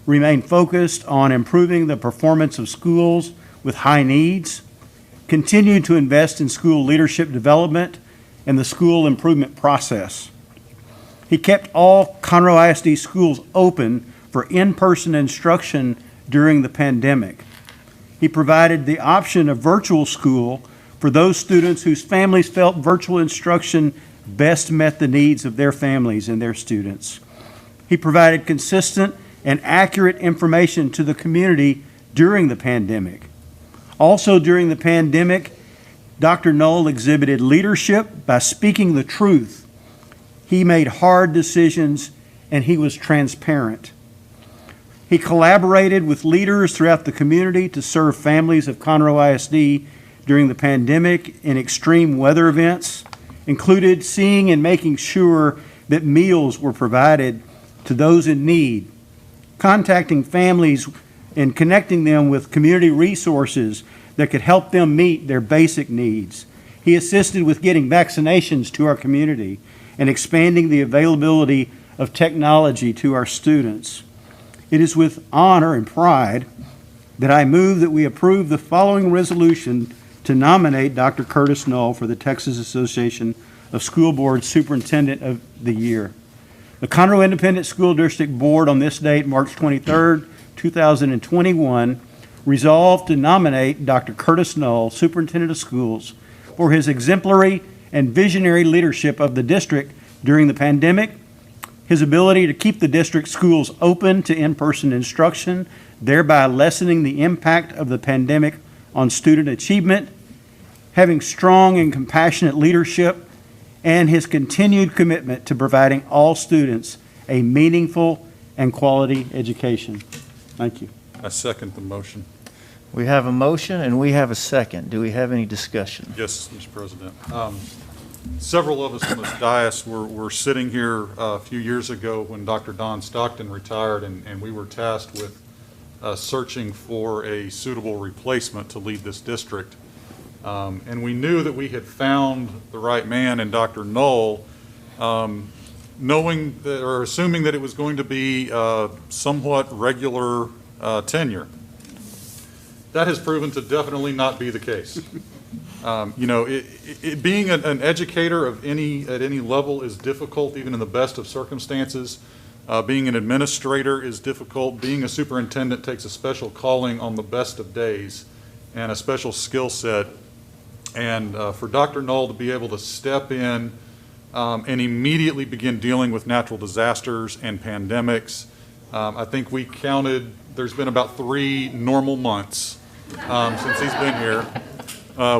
remained focused on improving the performance of schools with high needs, continued to invest in school leadership development and the school improvement process. He kept all Conroe ISD schools open for in-person instruction during the pandemic. He provided the option of virtual school for those students whose families felt virtual instruction best met the needs of their families and their students. He provided consistent and accurate information to the community during the pandemic. Also during the pandemic, Dr. Knoll exhibited leadership by speaking the truth. He made hard decisions and he was transparent. He collaborated with leaders throughout the community to serve families of Conroe ISD during the pandemic in extreme weather events, included seeing and making sure that meals were provided to those in need, contacting families and connecting them with community resources that could help them meet their basic needs. He assisted with getting vaccinations to our community and expanding the availability of technology to our students. It is with honor and pride that I move that we approve the following resolution to nominate Dr. Curtis Knoll for the Texas Association of School Board Superintendent of the Year. The Conroe Independent School District Board on this date, March 23rd, 2021, resolved to nominate Dr. Curtis Knoll, Superintendent of Schools, for his exemplary and visionary leadership of the district during the pandemic, his ability to keep the district schools open to in-person instruction, thereby lessening the impact of the pandemic on student achievement, having strong and compassionate leadership, and his continued commitment to providing all students a meaningful and quality education. Thank you. I second the motion. We have a motion and we have a second. Do we have any discussion? Yes, Mr. President. Several of us on this dais were sitting here a few years ago when Dr. Don Stockton retired, and we were tasked with searching for a suitable replacement to lead this district. And we knew that we had found the right man in Dr. Knoll, knowing that, or assuming that it was going to be somewhat regular tenure. That has proven to definitely not be the case. You know, being an educator at any level is difficult, even in the best of circumstances. Being an administrator is difficult. Being a superintendent takes a special calling on the best of days and a special skill set. And for Dr. Knoll to be able to step in and immediately begin dealing with natural disasters and pandemics, I think we counted, there's been about 3 normal months since he's been here,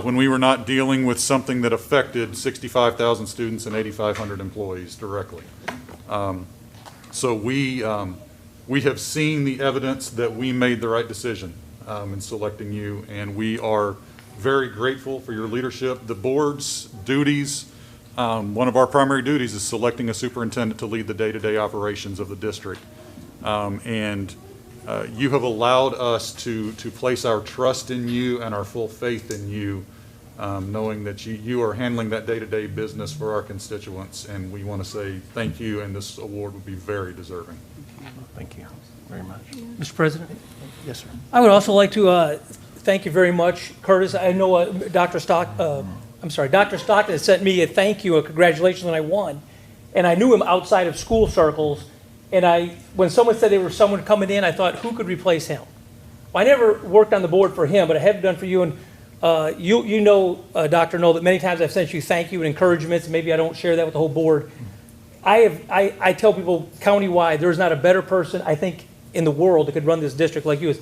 when we were not dealing with something that affected 65,000 students and 8,500 employees directly. So we have seen the evidence that we made the right decision in selecting you, and we are very grateful for your leadership. The board's duties, one of our primary duties is selecting a superintendent to lead the day-to-day operations of the district. And you have allowed us to place our trust in you and our full faith in you, knowing that you are handling that day-to-day business for our constituents, and we want to say thank you, and this award would be very deserving. Thank you very much. Mr. President? Yes, sir. I would also like to thank you very much, Curtis. I know Dr. Stockton has sent me a thank you, a congratulations when I won. And I knew him outside of school circles. And when someone said there was someone coming in, I thought, who could replace him? Well, I never worked on the board for him, but I have done for you. And you know, Dr. Knoll, that many times I've sent you thank you and encouragements, and maybe I don't share that with the whole board. I tell people countywide, there's not a better person, I think, in the world that could run this district like you.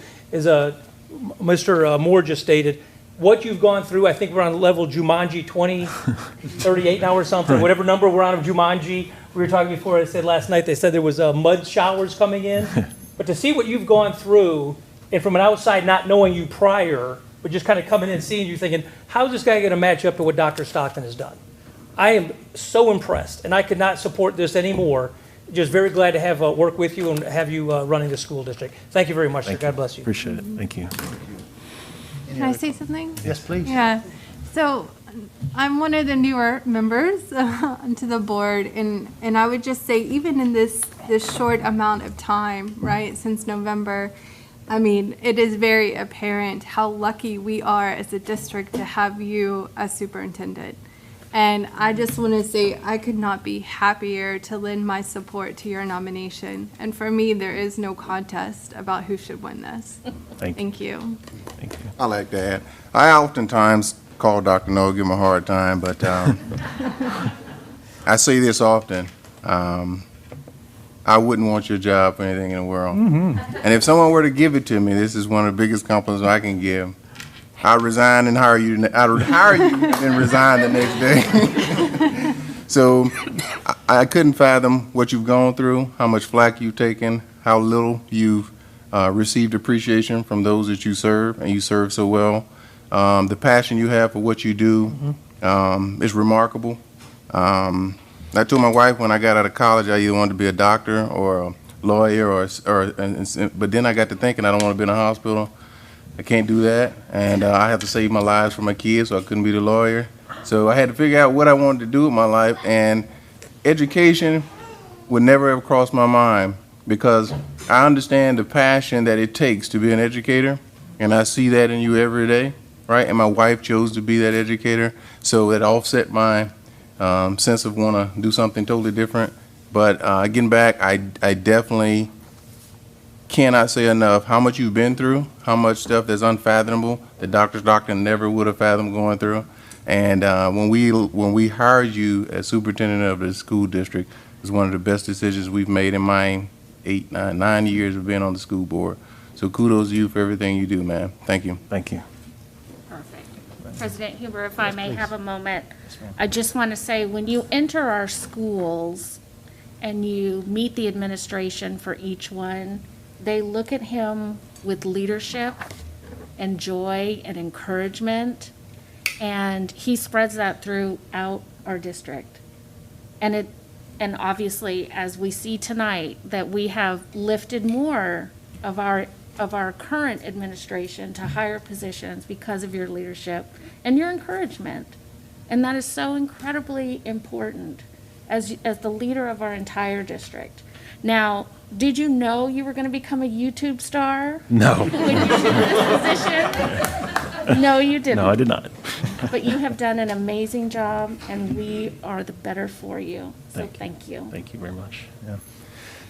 Mr. Moore just stated, what you've gone through, I think we're on level Jumanji 2038 now or something, right. Whatever number we're on of Jumanji. We were talking before, I said last night, they said there was mud showers coming in. But to see what you've gone through, and from an outside not knowing you prior, but just kind of coming in and seeing you thinking, how's this guy going to match up to what Dr. Stockton has done? I am so impressed, and I could not support this anymore. Just very glad to have work with you and have you running the school district. Thank you very much, sir. God bless you. Appreciate it. Thank you. Can I say something? Yes, please. Yeah. So I'm one of the newer members onto the board, and I would just say, even in this short amount of time, right, since November, I mean, it is very apparent how lucky we are as a district to have you as superintendent. And I just want to say I could not be happier to lend my support to your nomination. And for me, there is no contest about who should win this. Thank you. Thank you. I like that. I oftentimes call Dr. Knoll, give him a hard time, but I say this often. I wouldn't want your job for anything in the world. Mm-hmm. And if someone were to give it to me, this is one of the biggest compliments I can give. I'd resign and hire you. I would hire you and resign the next day. So I couldn't fathom what you've gone through, how much flack you've taken, how little you've received appreciation from those that you serve, and you serve so well. The passion you have for what you do is remarkable. I told my wife when I got out of college I either wanted to be a doctor or a lawyer, but then I got to thinking I don't want to be in a hospital. I can't do that, and I have to save my lives for my kids, so I couldn't be the lawyer. So I had to figure out what I wanted to do with my life, and education would never have crossed my mind because I understand the passion that it takes to be an educator, and I see that in you every day, right? And my wife chose to be that educator, so it offset my sense of want to do something totally different. But getting back, I definitely cannot say enough how much you've been through, how much stuff that's unfathomable that Dr. Stockton never would have fathomed going through. And when we hired you as superintendent of the school district, it was one of the best decisions we've made in my 9 years of being on the school board. So kudos to you for everything you do, man. Thank you. Thank you. Perfect. President Huber, if I may have a moment, I just want to say, when you enter our schools and you meet the administration for each one, they look at him with leadership and joy and encouragement, and he spreads that throughout our district. And obviously, as we see tonight, that we have lifted more of our current administration to higher positions because of your leadership and your encouragement. And that is so incredibly important as the leader of our entire district. Now, did you know you were going to become a YouTube star? No. When you took this position? No, you didn't. No, I did not. But you have done an amazing job, and we are the better for you. So thank you. Thank you very much. Yeah.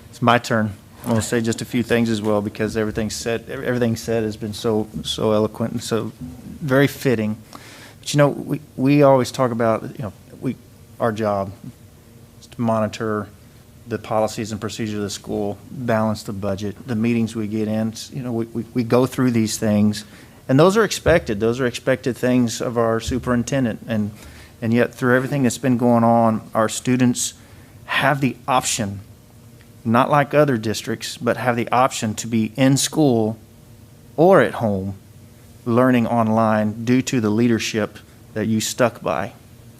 It's my turn. I want to say just a few things as well, because everything said has been so eloquent and so very fitting. But, you know, we always talk about, you know, our job is to monitor the policies and procedures of the school, balance the budget, the meetings we get in. You know, we go through these things, and those are expected. Those are expected things of our superintendent. And yet, through everything that's been going on, our students have the option, not like other districts, but have the option to be in school or at home learning online due to the leadership that you stuck by.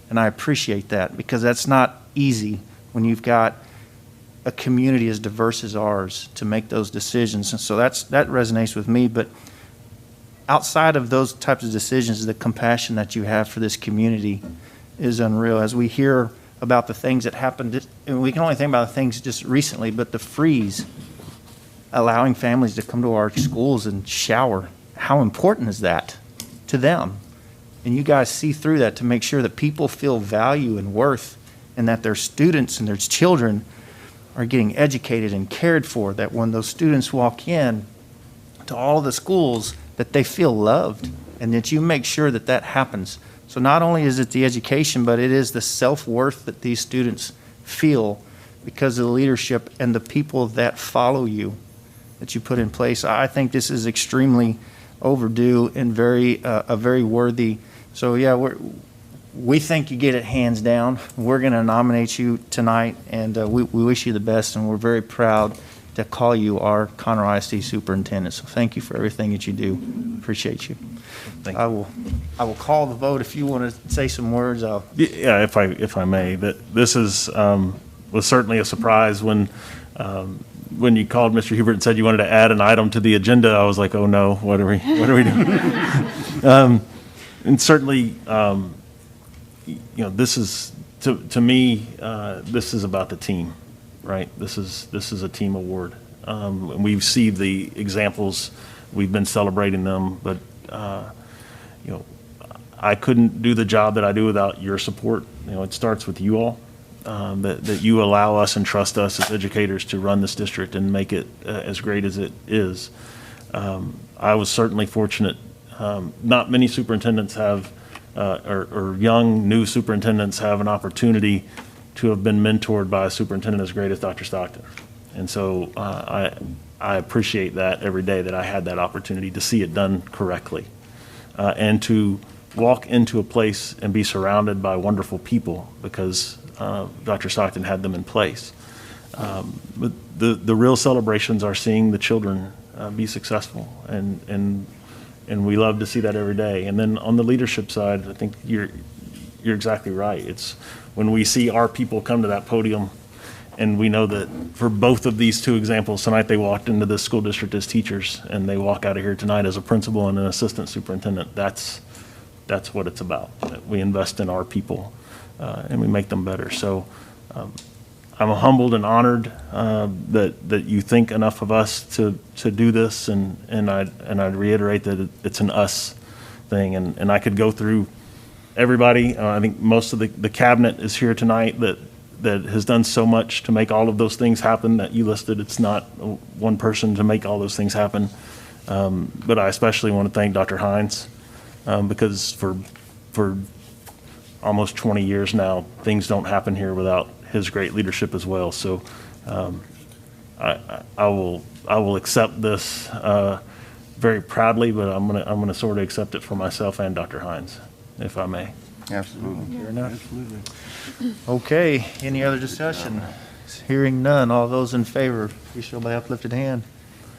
And I appreciate that, because that's not easy when you've got a community as diverse as ours to make those decisions. And so that resonates with me. But outside of those types of decisions, the compassion that you have for this community is unreal. As we hear about the things that happened, and we can only think about the things just recently, but the freeze, allowing families to come to our schools and shower, how important is that to them? And you guys see through that to make sure that people feel value and worth, and that their students and their children are getting educated and cared for, that when those students walk in to all the schools, that they feel loved, and that you make sure that that happens. So not only is it the education, but it is the self-worth that these students feel because of the leadership and the people that follow you, that you put in place. I think this is extremely overdue and a very worthy. So yeah, we think you get it hands down. We're going to nominate you tonight, and we wish you the best, and we're very proud to call you our Conroe ISD superintendent. So thank you for everything that you do. Appreciate you. Thank you. I will call the vote. If you want to say some words, I'll. Yeah, if I may. This is was certainly a surprise when you called Mr. Hubert and said you wanted to add an item to the agenda. I was like, oh no, what are we doing? And certainly, you know, this is to me, this is about the team, right? This is a team award. And we see the examples. We've been celebrating them, but you know, I couldn't do the job that I do without your support. You know, it starts with you all. That you allow us and trust us as educators to run this district and make it as great as it is. I was certainly fortunate. Not many superintendents have, or young new superintendents have an opportunity to have been mentored by a superintendent as great as Dr. Stockton. And so I appreciate that every day, that I had that opportunity to see it done correctly, and to walk into a place and be surrounded by wonderful people because Dr. Stockton had them in place. But the real celebrations are seeing the children be successful, and we love to see that every day. And then on the leadership side, I think you're exactly right. It's when we see our people come to that podium, and we know that for both of these two examples, tonight they walked into the school district as teachers, and they walk out of here tonight as a principal and an assistant superintendent. That's what it's about. We invest in our people, and we make them better. So I'm humbled and honored that you think enough of us to do this, and I'd reiterate that it's an us thing. And I could go through everybody. I think most of the cabinet is here tonight that has done so much to make all of those things happen that you listed. It's not one person to make all those things happen. But I especially want to thank Dr. Hines, because for almost 20 years now, things don't happen here without his great leadership as well. So I will accept this very proudly, but I'm gonna sort of accept it for myself and Dr. Hines, if I may. Absolutely. Fair enough. Absolutely. Okay, any other discussion? Hearing none, all those in favor, please show by uplifted hand.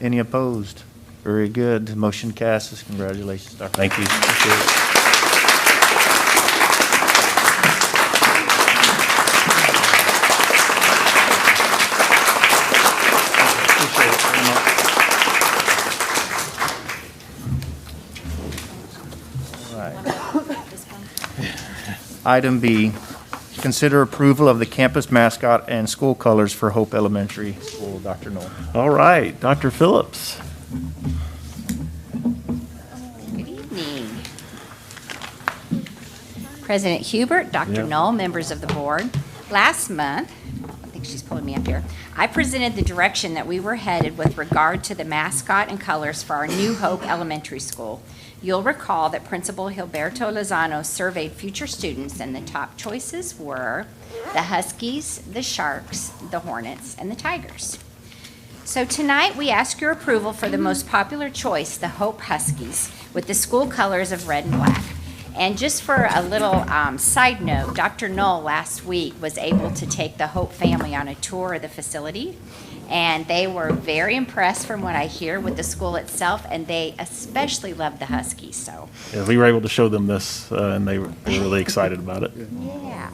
Any opposed? Very good, the motion passes. Congratulations, Dr. Thank you. Appreciate it. Item B, consider approval of the campus mascot and school colors for Hope Elementary School. Dr. Knoll. All right, Dr. Phillips. Good evening. President Hubert, Dr. Yep. Knoll, members of the board. Last month, I think she's pulling me up here, I presented the direction that we were headed with regard to the mascot and colors for our new Hope Elementary School. You'll recall that Principal Gilberto Lozano surveyed future students, and the top choices were the Huskies, the Sharks, the Hornets, and the Tigers. So tonight, we ask your approval for the most popular choice, the Hope Huskies, with the school colors of red and black. And just for a little side note, Dr. Knoll last week was able to take the Hope family on a tour of the facility, and they were very impressed from what I hear with the school itself, and they especially loved the Huskies, so. Yeah, we were able to show them this, and they were really excited about it. Yeah.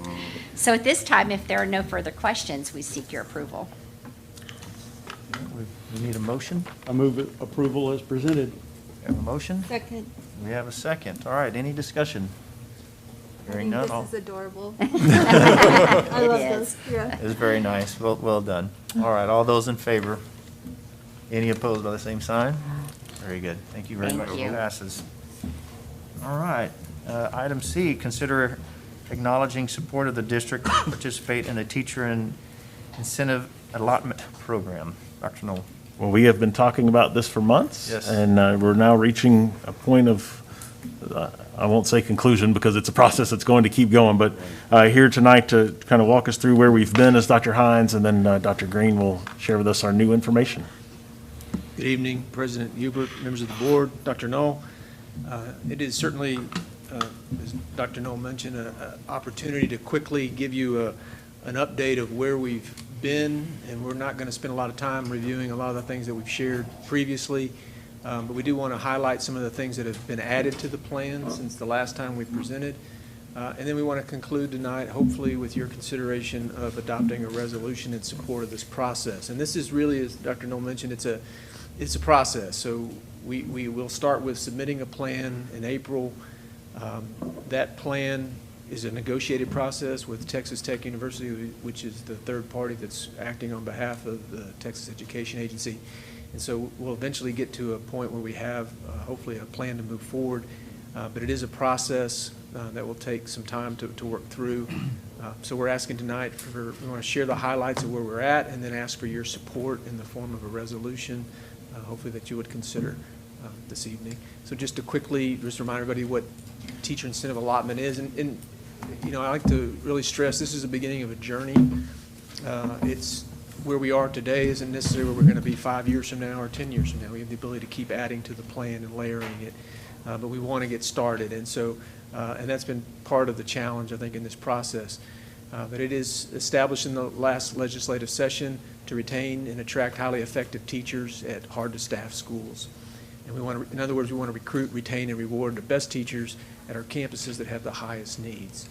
So at this time, if there are no further questions, we seek your approval. We need a motion? I move approval as presented. Have a motion? Second. We have a second. All right, any discussion? Hearing none, all. This is adorable. I love those, yeah. It's very nice. Well done. All right, all those in favor? Any opposed by the same sign? Very good. Thank you very Thank much. you. Passes. All right. Item C, consider acknowledging support of the district to participate in the teacher and incentive allotment program. Dr. Knoll. Well, we have been talking about this for months. Yes. And we're now reaching a point of, I won't say conclusion because it's a process that's going to keep going, but here tonight to kind of walk us through where we've been is Dr. Hines, and then Dr. Green will share with us our new information. Good evening, President Hubert, members of the board, Dr. Knoll. It is certainly, as Dr. Knoll mentioned, an opportunity to quickly give you an update of where we've been, and we're not going to spend a lot of time reviewing a lot of the things that we've shared previously, but we do want to highlight some of the things that have been added to the plan since the last time we presented. And then we want to conclude tonight, hopefully, with your consideration of adopting a resolution in support of this process. And this is really, as Dr. Knoll mentioned, it's a process. So we will start with submitting a plan in April. That plan is a negotiated process with Texas Tech University, which is the third party that's acting on behalf of the Texas Education Agency. And so we'll eventually get to a point where we have hopefully a plan to move forward. But it is a process that will take some time to work through. So we're asking tonight we want to share the highlights of where we're at and then ask for your support in the form of a resolution, hopefully that you would consider this evening. So just to quickly just remind everybody what teacher incentive allotment is. And you know, I like to really stress this is the beginning of a journey. It's where we are today isn't necessarily where we're going to be 5 years from now or 10 years from now. We have the ability to keep adding to the plan and layering it, but we want to get started. And so, and that's been part of the challenge, I think, in this process. But it is established in the last legislative session to retain and attract highly effective teachers at hard-to-staff schools. And we want to, in other words, we want to recruit, retain, and reward the best teachers at our campuses that have the highest needs.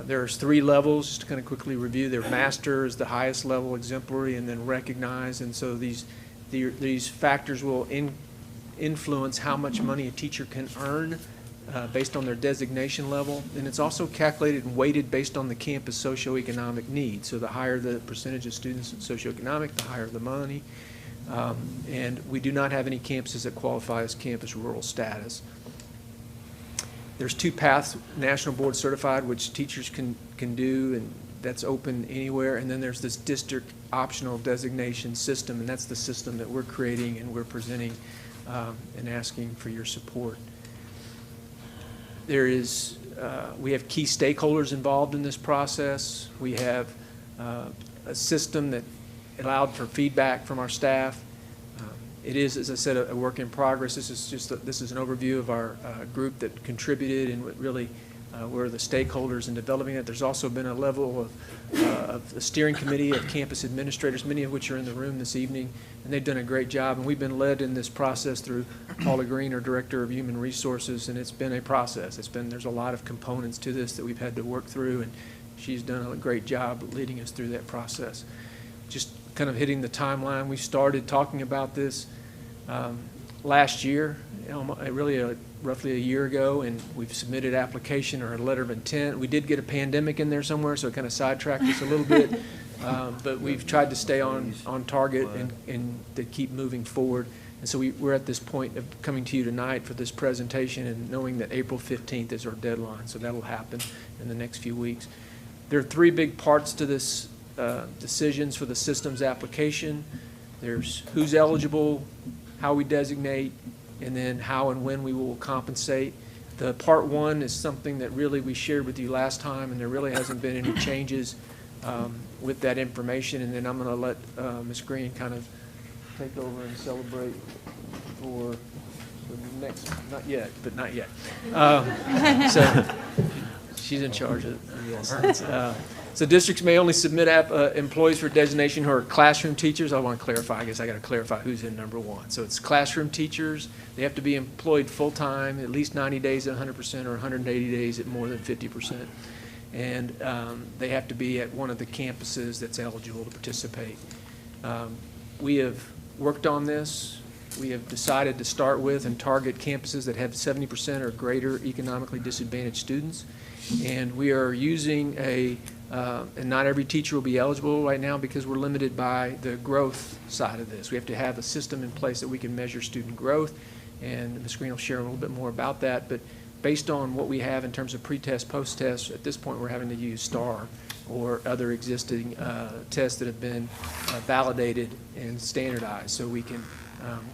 There's 3 levels, just to kind of quickly review. Their master is the highest level, exemplary, and then recognized. And so these factors will influence how much money a teacher can earn based on their designation level. And it's also calculated and weighted based on the campus socioeconomic needs. So the higher the percentage of students in socioeconomic, the higher the money. And we do not have any campuses that qualify as campus rural status. There's 2 paths, National Board Certified, which teachers can do, and that's open anywhere. And then there's this district optional designation system, and that's the system that we're creating and we're presenting and asking for your support. There is, we have key stakeholders involved in this process. We have a system that allowed for feedback from our staff. It is, as I said, a work in progress. This is an overview of our group that contributed and what really were the stakeholders in developing it. There's also been a level of the steering committee of campus administrators, many of which are in the room this evening, and they've done a great job. And we've been led in this process through Paula Green, our Director of Human Resources, and it's been a process. There's a lot of components to this that we've had to work through, and she's done a great job leading us through that process. Just kind of hitting the timeline, we started talking about this last year, roughly a year ago, and we've submitted application or a letter of intent. We did get a pandemic in there somewhere, so it kind of sidetracked us a little bit, but we've tried to stay on target and to keep moving forward. And so we're at this point of coming to you tonight for this presentation and knowing that April 15th is our deadline, so that'll happen in the next few weeks. There are three big parts to this decisions for the systems application. There's who's eligible, how we designate, and then how and when we will compensate. The part one is something that really we shared with you last time, and there really hasn't been any changes with that information. And then I'm going to let Ms. Green kind of take over and celebrate for the next, not yet, but not yet. So she's in charge of it. Yes. So districts may only submit employees for designation who are classroom teachers. I want to clarify, I guess I got to clarify who's in number one. So it's classroom teachers. They have to be employed full-time, at least 90 days at 100% or 180 days at more than 50%. And they have to be at one of the campuses that's eligible to participate. We have worked on this. We have decided to start with and target campuses that have 70% or greater economically disadvantaged students. And we are using and not every teacher will be eligible right now because we're limited by the growth side of this. We have to have a system in place that we can measure student growth, and Ms. Green will share a little bit more about that. But based on what we have in terms of pre-test, post-test, at this point we're having to use STAR or other existing tests that have been validated and standardized so we can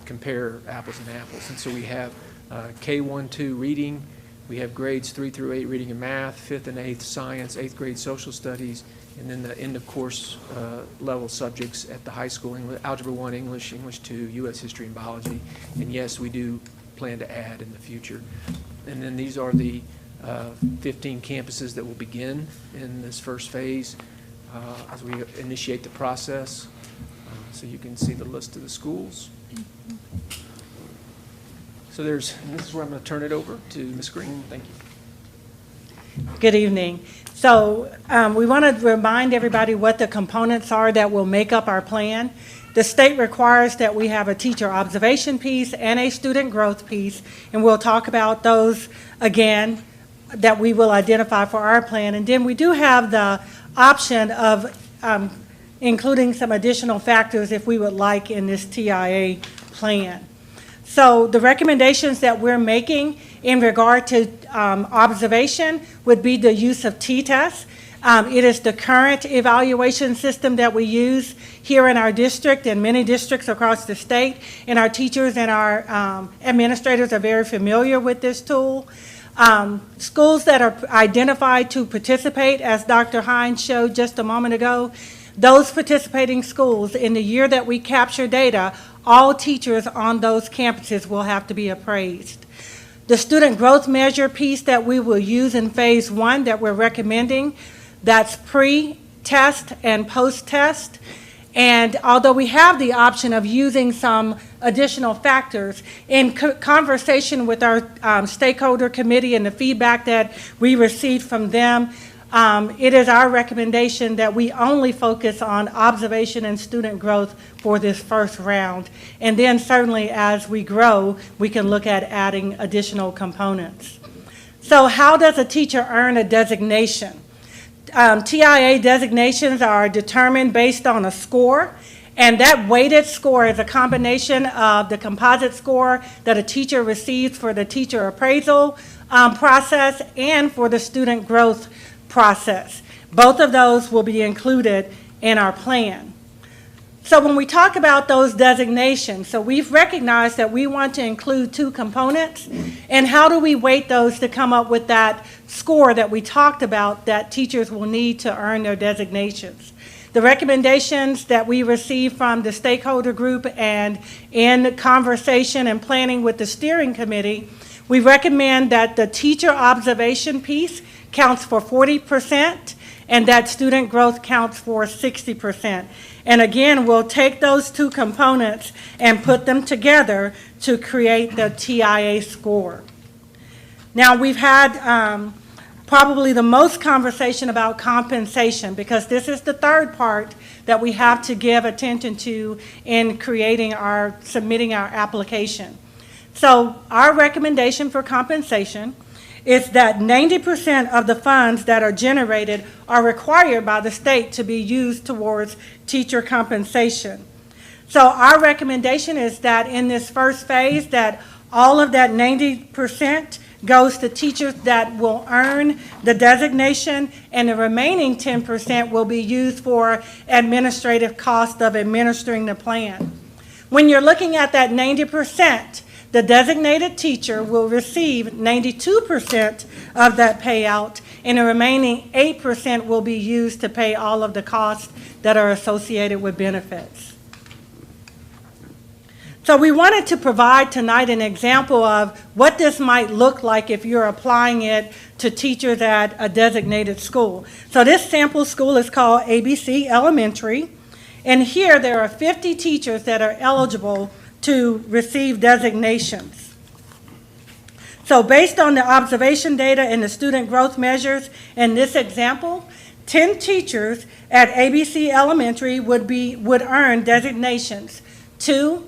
compare apples and apples. And so we have K-1-2 reading. We have grades 3 through 8 reading and math, 5th and 8th science, 8th grade social studies, and then the end of course level subjects at the high school, Algebra 1, English, English 2, U.S. history and biology. And yes, we do plan to add in the future. And then these are the 15 campuses that will begin in this first phase as we initiate the process. So you can see the list of the schools. So this is where I'm going to turn it over to Ms. Green. Thank you. Good evening. So we want to remind everybody what the components are that will make up our plan. The state requires that we have a teacher observation piece and a student growth piece, and we'll talk about those again that we will identify for our plan. And then we do have the option of including some additional factors if we would like in this TIA plan. So the recommendations that we're making in regard to observation would be the use of t-tests. It is the current evaluation system that we use here in our district and many districts across the state, and our teachers and our administrators are very familiar with this tool. Schools that are identified to participate, as Dr. Hines showed just a moment ago, those participating schools, in the year that we capture data, all teachers on those campuses will have to be appraised. The student growth measure piece that we will use in phase one that we're recommending, that's pre-test and post-test. And although we have the option of using some additional factors, in conversation with our stakeholder committee and the feedback that we received from them, it is our recommendation that we only focus on observation and student growth for this first round. And then certainly as we grow, we can look at adding additional components. So how does a teacher earn a designation? TIA designations are determined based on a score, and that weighted score is a combination of the composite score that a teacher receives for the teacher appraisal process and for the student growth process. Both of those will be included in our plan. So when we talk about those designations, so we've recognized that we want to include two components, and how do we weight those to come up with that score that we talked about that teachers will need to earn their designations. The recommendations that we received from the stakeholder group and in conversation and planning with the steering committee, we recommend that the teacher observation piece counts for 40% and that student growth counts for 60%. And again, we'll take those two components and put them together to create the TIA score. Now, we've had probably the most conversation about compensation, because this is the third part that we have to give attention to in submitting our application. So our recommendation for compensation is that 90% of the funds that are generated are required by the state to be used towards teacher compensation. So our recommendation is that in this first phase, that all of that 90% goes to teachers that will earn the designation, and the remaining 10% will be used for administrative cost of administering the plan. When you're looking at that 90%, the designated teacher will receive 92% of that payout, and the remaining 8% will be used to pay all of the costs that are associated with benefits. So we wanted to provide tonight an example of what this might look like if you're applying it to teachers at a designated school. So this sample school is called ABC Elementary, and here there are 50 teachers that are eligible to receive designations. So based on the observation data and the student growth measures in this example, 10 teachers at ABC Elementary would earn designations: 2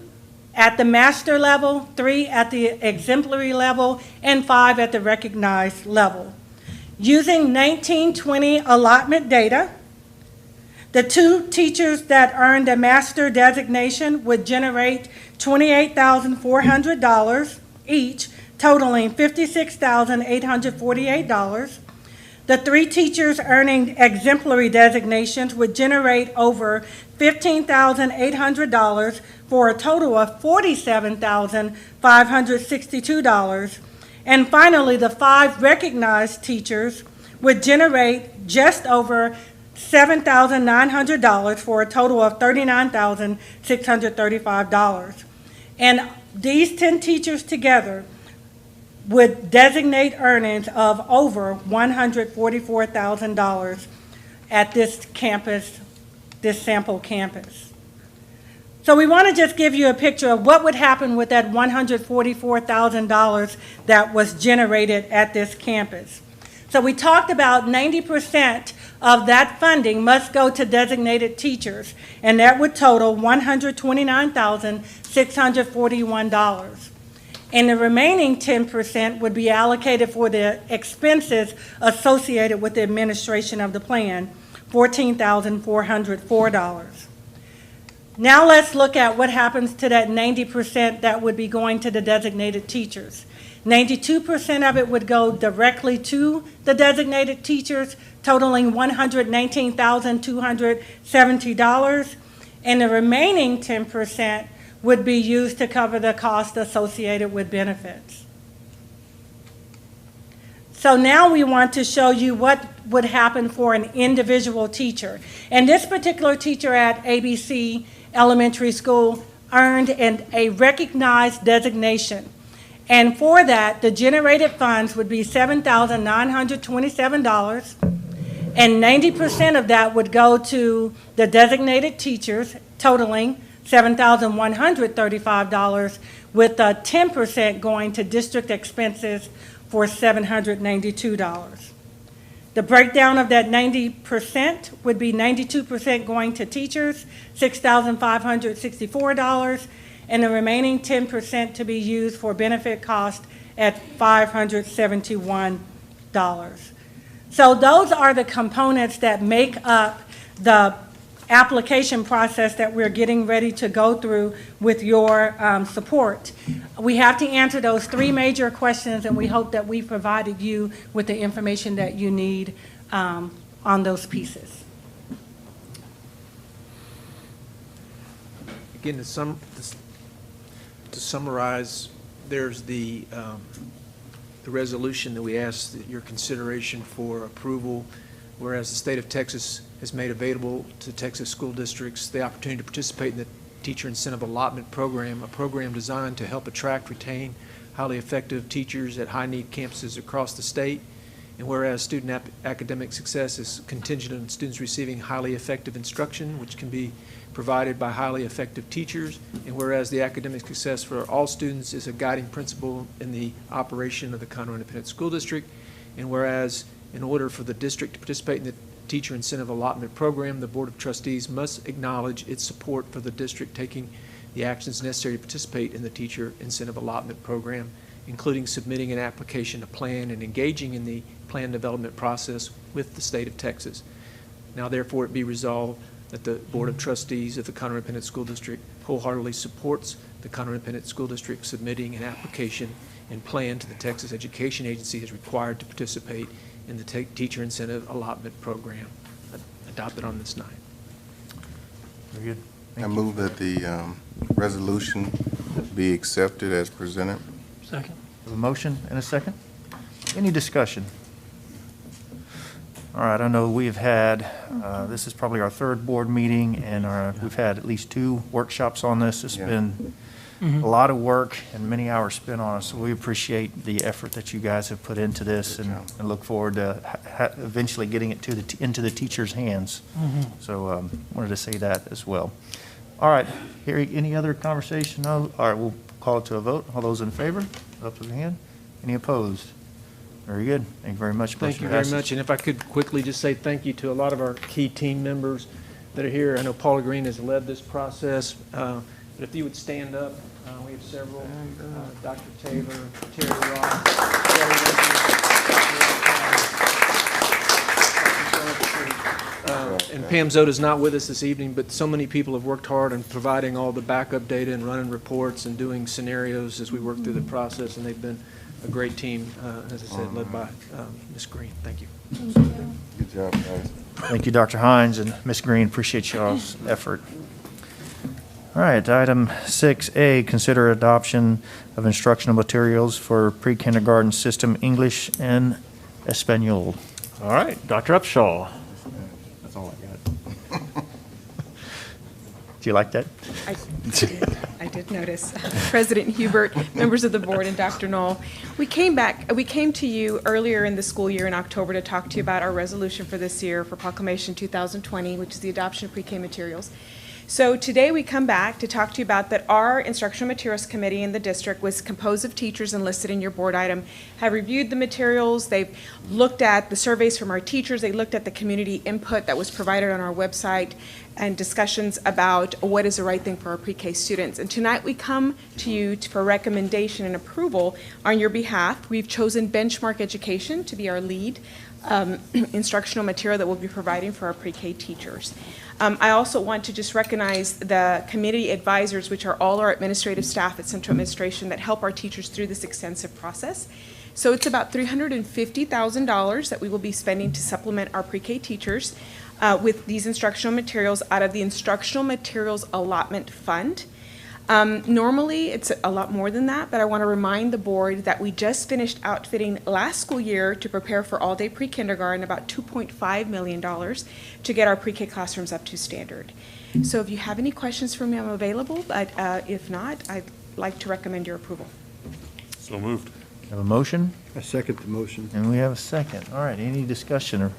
at the master level, 3 at the exemplary level, and 5 at the recognized level. Using 1920 allotment data, the 2 teachers that earned a master designation would generate $28,400 each, totaling $56,848. The 3 teachers earning exemplary designations would generate over $15,800 for a total of $47,562. And finally, the 5 recognized teachers would generate just over $7,900 for a total of $39,635. And these 10 teachers together would designate earnings of over $144,000 at this campus, this sample campus. So we want to just give you a picture of what would happen with that $144,000 that was generated at this campus. So we talked about 90% of that funding must go to designated teachers, and that would total $129,641. And the remaining 10% would be allocated for the expenses associated with the administration of the plan, $14,404. Now let's look at what happens to that 90% that would be going to the designated teachers. 92% of it would go directly to the designated teachers, totaling $119,270, and the remaining 10% would be used to cover the cost associated with benefits. So now we want to show you what would happen for an individual teacher. And this particular teacher at ABC Elementary School earned a recognized designation. And for that, the generated funds would be $7,927, and 90% of that would go to the designated teachers, totaling $7,135, with 10% going to district expenses for $792. The breakdown of that 90% would be 92% going to teachers, $6,564, and the remaining 10% to be used for benefit cost at $571. So those are the components that make up the application process that we're getting ready to go through with your support. We have to answer those 3 major questions, and we hope that we provided you with the information that you need on those pieces. Again, to summarize, there's the resolution that we ask that your consideration for approval, whereas the state of Texas has made available to Texas school districts the opportunity to participate in the Teacher Incentive Allotment Program, a program designed to help attract, retain highly effective teachers at high-need campuses across the state. And whereas student academic success is contingent on students receiving highly effective instruction, which can be provided by highly effective teachers, and whereas the academic success for all students is a guiding principle in the operation of the Conroe Independent School District, and whereas in order for the district to participate in the Teacher Incentive Allotment Program, the Board of Trustees must acknowledge its support for the district taking the actions necessary to participate in the Teacher Incentive Allotment Program, including submitting an application to plan and engaging in the plan development process with the state of Texas. Now therefore it be resolved that the Board of Trustees of the Conroe Independent School District wholeheartedly supports the Conroe Independent School District submitting an application and plan to the Texas Education Agency as required to participate in the Teacher Incentive Allotment Program adopted on this night. Very good. I move that the resolution be accepted as presented. Second. A motion and a second. Any discussion? All right, I know we've had, this is probably our third board meeting, and we've had at least 2 workshops on this. It's been a lot of work and many hours spent on it, so we appreciate the effort that you guys have put into this and look forward to eventually getting it into the teachers' hands. So wanted to say that as well. All right, here, any other conversation? No? All right, we'll call it to a vote. All those in favor, up with your hand. Any opposed? Very good. Thank you very much. Thank you very much. And if I could quickly just say thank you to a lot of our key team members that are here. I know Paula Green has led this process. But if you would stand up, we have several. Dr. Taylor, Terry Ross, and Pam Zoda's not with us this evening, but so many people have worked hard on providing all the backup data and running reports and doing scenarios as we work through the process, and they've been a great team, as I said, led by Ms. Green. Thank you. Good job, guys. Thank you, Dr. Hines and Ms. Green. Appreciate y'all's effort. All right, item 6A, consider adoption of instructional materials for pre-kindergarten system English and Espanol. All right, Dr. Upshaw. That's all I got. Do you like that? I did notice. President Hubert, members of the board, and Dr. Knoll. We came to you earlier in the school year in October to talk to you about our resolution for this year for Proclamation 2020, which is the adoption of pre-K materials. So today we come back to talk to you about that our instructional materials committee in the district was composed of teachers and listed in your board item, have reviewed the materials, they've looked at the surveys from our teachers, they looked at the community input that was provided on our website and discussions about what is the right thing for our pre-K students. And tonight we come to you for recommendation and approval on your behalf. We've chosen Benchmark Education to be our lead instructional material that we'll be providing for our pre-K teachers. I also want to just recognize the committee advisors, which are all our administrative staff at Central Administration that help our teachers through this extensive process. So it's about $350,000 that we will be spending to supplement our pre-K teachers with these instructional materials out of the Instructional Materials Allotment Fund. Normally, it's a lot more than that, but I want to remind the board that we just finished outfitting last school year to prepare for all-day pre-kindergarten about $2.5 million to get our pre-K classrooms up to standard. So if you have any questions for me, I'm available, but if not, I'd like to recommend your approval. So moved. We have a motion, I second the motion. and we have a second. All right, any discussion or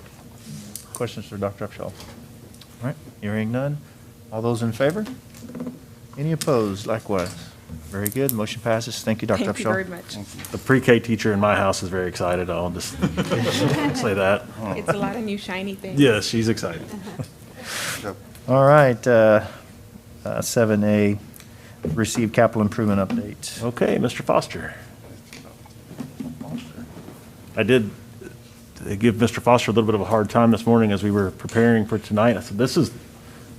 questions for Dr. Upshaw? All right, hearing none. All those in favor? Any opposed? Likewise. Very good. Motion passes. Thank you, Dr. Upshaw. Thank you very much. The pre-K teacher in my house is very excited. I'll just say that. It's a lot of new shiny things. Yes, she's excited. All right, 7A, receive capital improvement update. Okay, Mr. Foster. I did give Mr. Foster a little bit of a hard time this morning as we were preparing for tonight. I said, this is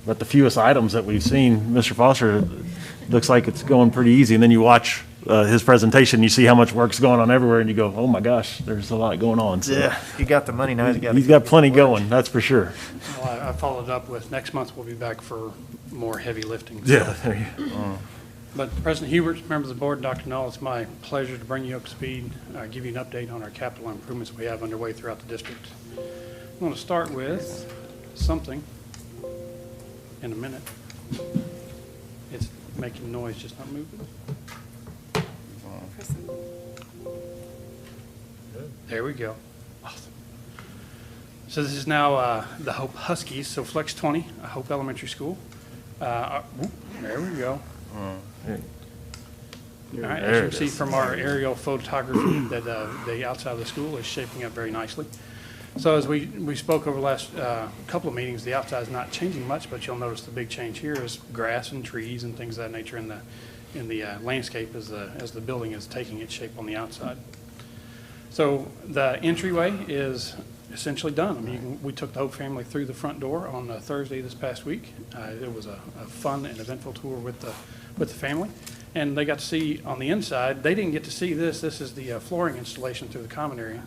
about the fewest items that we've seen. Mr. Foster, looks like it's going pretty easy. And then you watch his presentation, you see how much work's going on everywhere, and you go, oh my gosh, there's a lot going on. So Yeah, he got the money, now he's got. he's got plenty going, that's for sure. Well, I followed up with, next month we'll be back for more heavy lifting. So. Yeah, there you go. But President Hubert, members of the board, Dr. Knoll, it's my pleasure to bring you up to speed, give you an update on our capital improvements we have underway throughout the district. I want to start with something in a minute. It's making noise, just not moving. There we go. Awesome. So this is now the Hope Huskies, so Flex 20, Hope Elementary School. There we go. All right, as you can see from our aerial photography that the outside of the school is shaping up very nicely. So as we spoke over the last couple of meetings, the outside is not changing much, but you'll notice the big change here is grass and trees and things of that nature in the landscape as the building is taking its shape on the outside. So the entryway is essentially done. I mean, we took the Hope family through the front door on Thursday this past week. It was a fun and eventful tour with the family. And they got to see on the inside, they didn't get to see this. This is the flooring installation through the common area,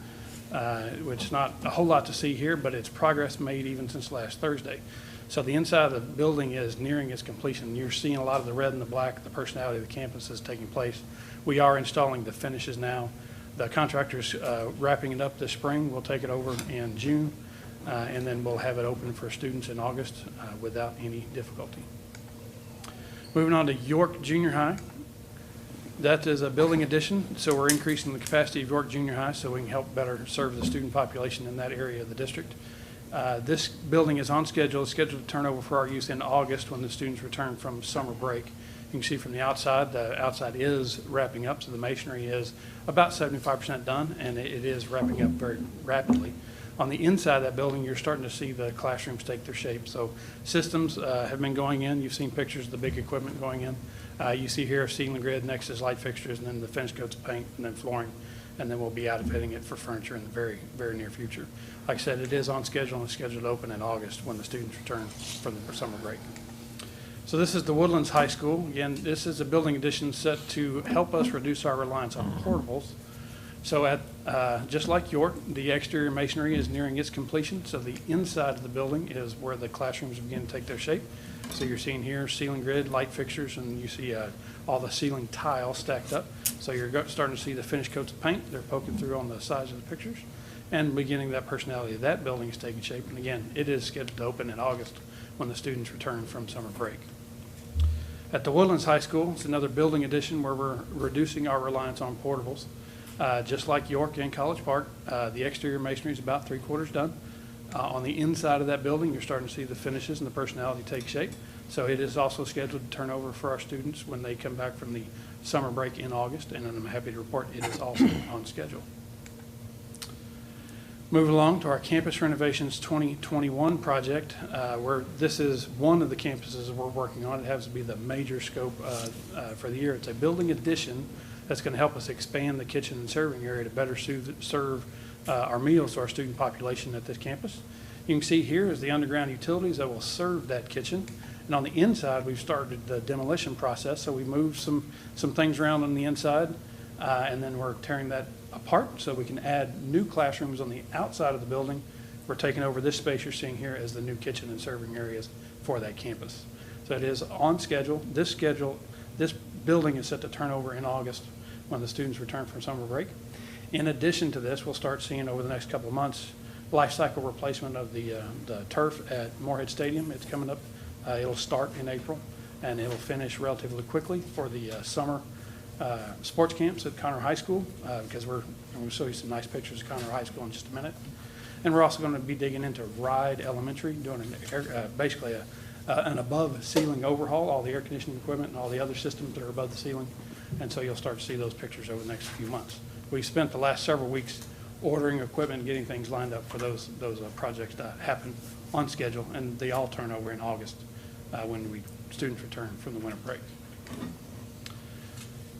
which is not a whole lot to see here, but it's progress made even since last Thursday. So the inside of the building is nearing its completion. You're seeing a lot of the red and the black, the personality of the campus is taking place. We are installing the finishes now. The contractor's wrapping it up this spring. We'll take it over in June, and then we'll have it open for students in August without any difficulty. Moving on to York Junior High. That is a building addition, so we're increasing the capacity of York Junior High so we can help better serve the student population in that area of the district. This building is on schedule. It's scheduled to turn over for our use in August when the students return from summer break. You can see from the outside is wrapping up, so the masonry is about 75% done, and it is wrapping up very rapidly. On the inside of that building, you're starting to see the classrooms take their shape. So systems have been going in. You've seen pictures of the big equipment going in. You see here ceiling grid, next is light fixtures, and then the finish coats of paint, and then flooring. And then we'll be outfitting it for furniture in the very, very near future. Like I said, it is on schedule and it's scheduled to open in August when the students return from the summer break. So this is the Woodlands High School. Again, this is a building addition set to help us reduce our reliance on portables. So just like York, the exterior masonry is nearing its completion. So the inside of the building is where the classrooms begin to take their shape. So you're seeing here ceiling grid, light fixtures, and you see all the ceiling tile stacked up. So you're starting to see the finished coats of paint. They're poking through on the sides of the pictures. And beginning that personality of that building is taking shape. And again, it is scheduled to open in August when the students return from summer break. At the Woodlands High School, it's another building addition where we're reducing our reliance on portables. Just like York and College Park, the exterior masonry is about 3/4 done. On the inside of that building, you're starting to see the finishes and the personality take shape. So it is also scheduled to turn over for our students when they come back from the summer break in August, and I'm happy to report it is also on schedule. Moving along to our Campus Renovations 2021 project, where this is one of the campuses we're working on. It happens to be the major scope for the year. It's a building addition that's going to help us expand the kitchen and serving area to better serve our meals to our student population at this campus. You can see here is the underground utilities that will serve that kitchen. And on the inside, we've started the demolition process. So we moved some things around on the inside, and then we're tearing that apart so we can add new classrooms on the outside of the building. We're taking over this space you're seeing here as the new kitchen and serving areas for that campus. So it is on schedule. This building is set to turn over in August when the students return from summer break. In addition to this, we'll start seeing over the next couple of months life cycle replacement of the turf at Moorhead Stadium. It's coming up. It'll start in April, and it'll finish relatively quickly for the summer sports camps at Conroe High School, because I'm going to show you some nice pictures of Conroe High School in just a minute. And we're also going to be digging into Ride Elementary, doing basically an above ceiling overhaul, all the air conditioning equipment and all the other systems that are above the ceiling. And so you'll start to see those pictures over the next few months. We spent the last several weeks ordering equipment and getting things lined up for those projects to happen on schedule, and they all turn over in August when students return from the winter break.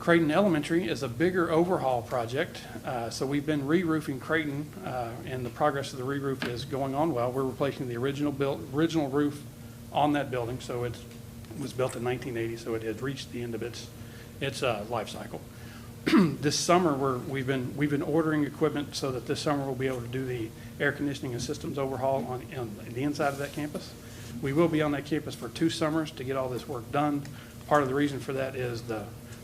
Creighton Elementary is a bigger overhaul project. So we've been re-roofing Creighton, and the progress of the re-roof is going on well. We're replacing the original roof on that building. So it was built in 1980, so it had reached the end of its life cycle. This summer, we've been ordering equipment so that this summer we'll be able to do the air conditioning and systems overhaul on the inside of that campus. We will be on that campus for 2 summers to get all this work done. Part of the reason for that is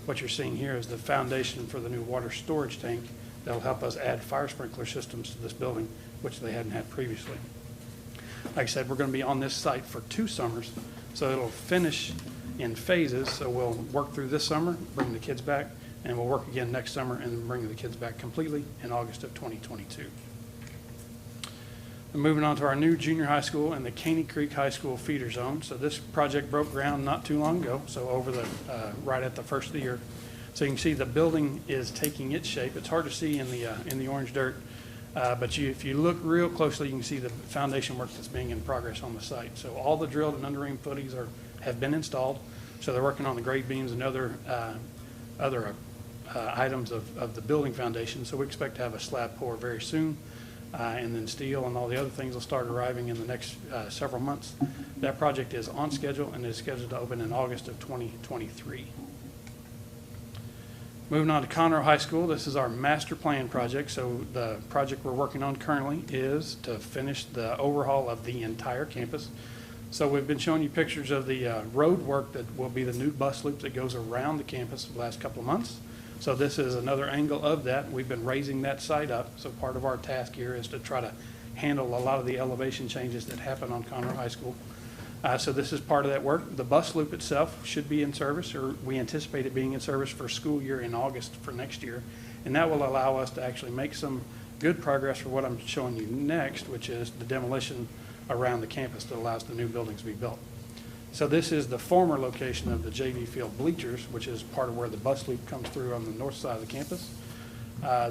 what you're seeing here is the foundation for the new water storage tank that'll help us add fire sprinkler systems to this building, which they hadn't had previously. Like I said, we're going to be on this site for 2 summers, so it'll finish in phases. So we'll work through this summer, bring the kids back, and we'll work again next summer and then bring the kids back completely in August of 2022. And moving on to our new junior high school and the Caney Creek High School feeder zone. So this project broke ground not too long ago, so over right at the first of the year. So you can see the building is taking its shape. It's hard to see in the orange dirt, but if you look real closely, you can see the foundation work that's being in progress on the site. So all the drilled and underring footings have been installed. So they're working on the grade beams and other items of the building foundation. So we expect to have a slab pour very soon, and then steel and all the other things will start arriving in the next several months. That project is on schedule and is scheduled to open in August of 2023. Moving on to Conroe High School, this is our master plan project. So the project we're working on currently is to finish the overhaul of the entire campus. So we've been showing you pictures of the road work that will be the new bus loop that goes around the campus the last couple of months. So this is another angle of that. We've been raising that site up. So part of our task here is to try to handle a lot of the elevation changes that happen on Conroe High School. So this is part of that work. The bus loop itself should be in service, or we anticipate it being in service for school year in August for next year. And that will allow us to actually make some good progress for what I'm showing you next, which is the demolition around the campus that allows the new buildings to be built. So this is the former location of the JV field bleachers, which is part of where the bus loop comes through on the north side of the campus.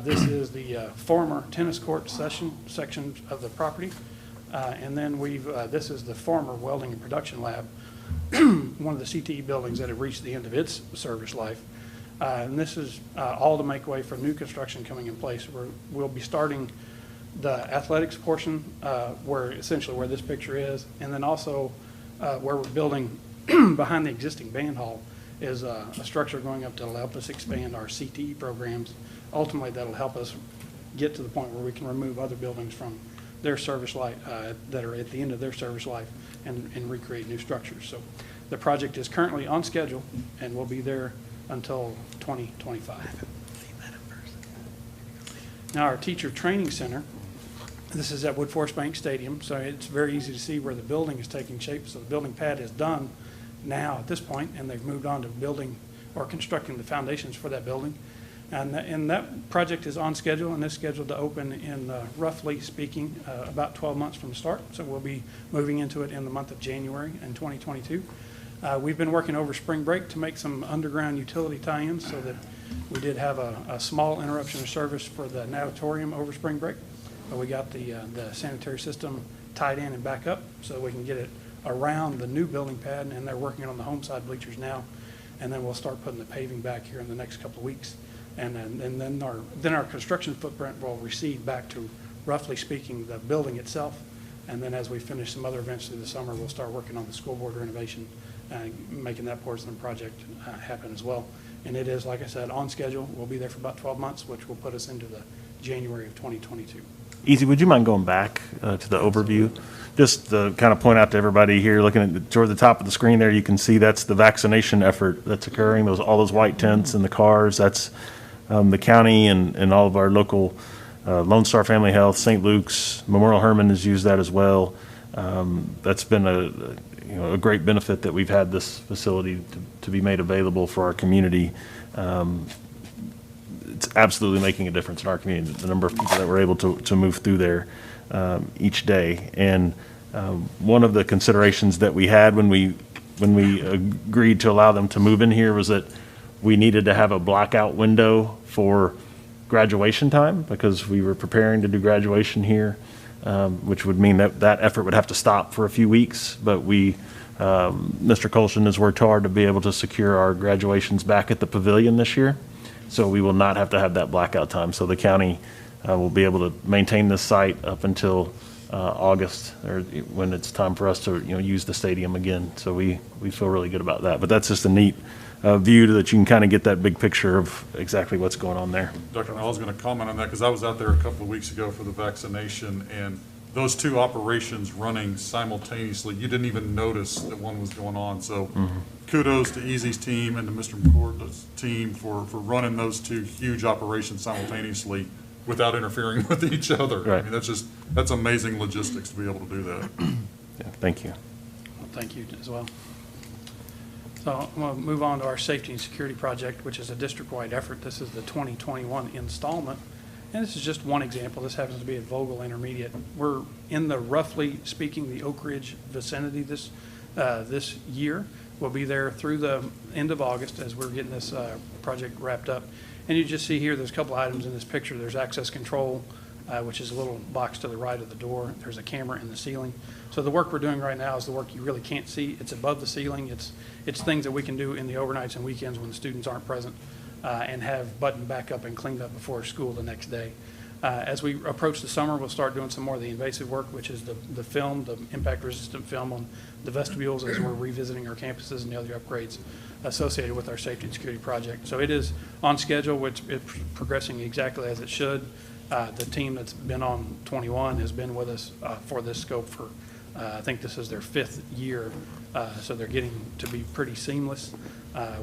This is the former tennis court section of the property. And then this is the former welding and production lab, one of the CTE buildings that have reached the end of its service life. And this is all to make way for new construction coming in place. We'll be starting the athletics portion, where this picture is, and then also where we're building behind the existing band hall is a structure going up to help us expand our CTE programs. Ultimately, that'll help us get to the point where we can remove other buildings from their service life that are at the end of their service life and recreate new structures. So the project is currently on schedule and will be there until 2025. Now our teacher training center, this is at Woodforest Bank Stadium, so it's very easy to see where the building is taking shape. So the building pad is done now at this point, and they've moved on to building or constructing the foundations for that building. And that project is on schedule and is scheduled to open in, roughly speaking, about 12 months from the start. So we'll be moving into it in the month of January in 2022. We've been working over spring break to make some underground utility tie-ins so that we did have a small interruption of service for the natatorium over spring break. But we got the sanitary system tied in and back up so we can get it around the new building pad, and they're working on the home side bleachers now. And then we'll start putting the paving back here in the next couple of weeks. And then our construction footprint will recede back to, roughly speaking, the building itself. And then as we finish some other events through the summer, we'll start working on the school board renovation, making that portion of the project happen as well. And it is, like I said, on schedule. We'll be there for about 12 months, which will put us into the January of 2022. Easy, would you mind going back to the overview? Just to kind of point out to everybody here, looking at toward the top of the screen there, you can see that's the vaccination effort that's occurring. All those white tents and the cars, that's the county and all of our local Lone Star Family Health, St. Luke's, Memorial Hermann has used that as well. That's been a great benefit that we've had this facility to be made available for our community. It's absolutely making a difference in our community, the number of people that were able to move through there each day. And one of the considerations that we had when we agreed to allow them to move in here was that we needed to have a blackout window for graduation time because we were preparing to do graduation here, which would mean that effort would have to stop for a few weeks. But Mr. Colshan has worked hard to be able to secure our graduations back at the pavilion this year. So we will not have to have that blackout time. So the county will be able to maintain this site up until August, or when it's time for us to, use the stadium again. So we feel really good about that. But that's just a neat view that you can kind of get that big picture of exactly what's going on there. Dr. Knoll, I was going to comment on that because I was out there a couple of weeks ago for the vaccination, and those two operations running simultaneously, you didn't even notice that one was going on. So kudos to Easy's team and to Mr. McCord's team for running those two huge operations simultaneously without interfering with each other. Right. I mean, that's amazing logistics to be able to do that. Yeah, thank you. Well, thank you as well. So I'm going to move on to our safety and security project, which is a district-wide effort. This is the 2021 installment. And this is just one example. This happens to be at Vogel Intermediate. We're in the, roughly speaking, the Oak Ridge vicinity this year. We'll be there through the end of August as we're getting this project wrapped up. And you just see here, there's a couple items in this picture. There's access control, which is a little box to the right of the door. There's a camera in the ceiling. So the work we're doing right now is the work you really can't see. It's above the ceiling. It's things that we can do in the overnights and weekends when the students aren't present, and have buttoned back up and cleaned up before school the next day. As we approach the summer, we'll start doing some more of the invasive work, which is the film, the impact-resistant film on the vestibules as we're revisiting our campuses and the other upgrades associated with our safety and security project. So it is on schedule, which it's progressing exactly as it should. The team that's been on 21 has been with us for this scope for, I think this is their 5th year, so they're getting to be pretty seamless.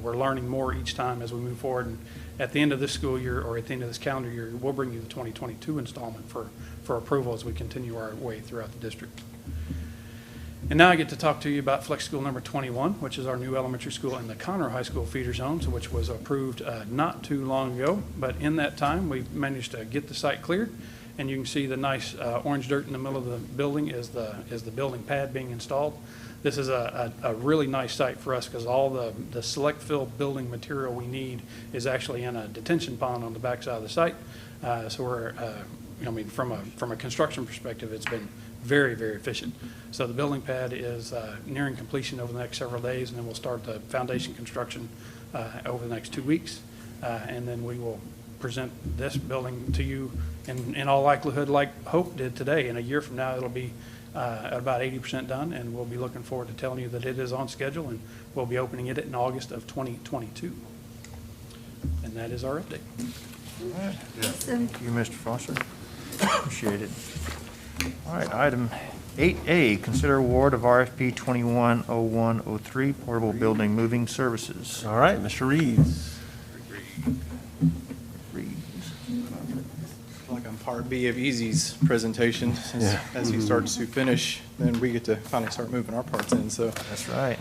We're learning more each time as we move forward, and at the end of this school year, or at the end of this calendar year, we'll bring you the 2022 installment for approval as we continue our way throughout the district. And now I get to talk to you about Flex School number 21, which is our new elementary school in the Conroe High School feeder zone, so which was approved not too long ago. But in that time, we managed to get the site cleared, and you can see the nice orange dirt in the middle of the building is the building pad being installed. This is a really nice site for us because all the select fill building material we need is actually in a detention pond on the backside of the site. So we're, I mean, from a construction perspective, it's been very, very efficient. So the building pad is nearing completion over the next several days, and then we'll start the foundation construction over the next 2 weeks. And then we will present this building to you in all likelihood like Hope did today. In a year from now, it'll be about 80% done, and we'll be looking forward to telling you that it is on schedule, and we'll be opening it in August of 2022. And that is our update. All right. Thank you, Mr. Foster. Appreciate it. All right, item 8A, consider award of RFP 210103, portable building moving services. All right, Mr. Reeves. Like on part B of Easy's presentation, as he starts to finish, then we get to finally start moving our parts in. So that's right.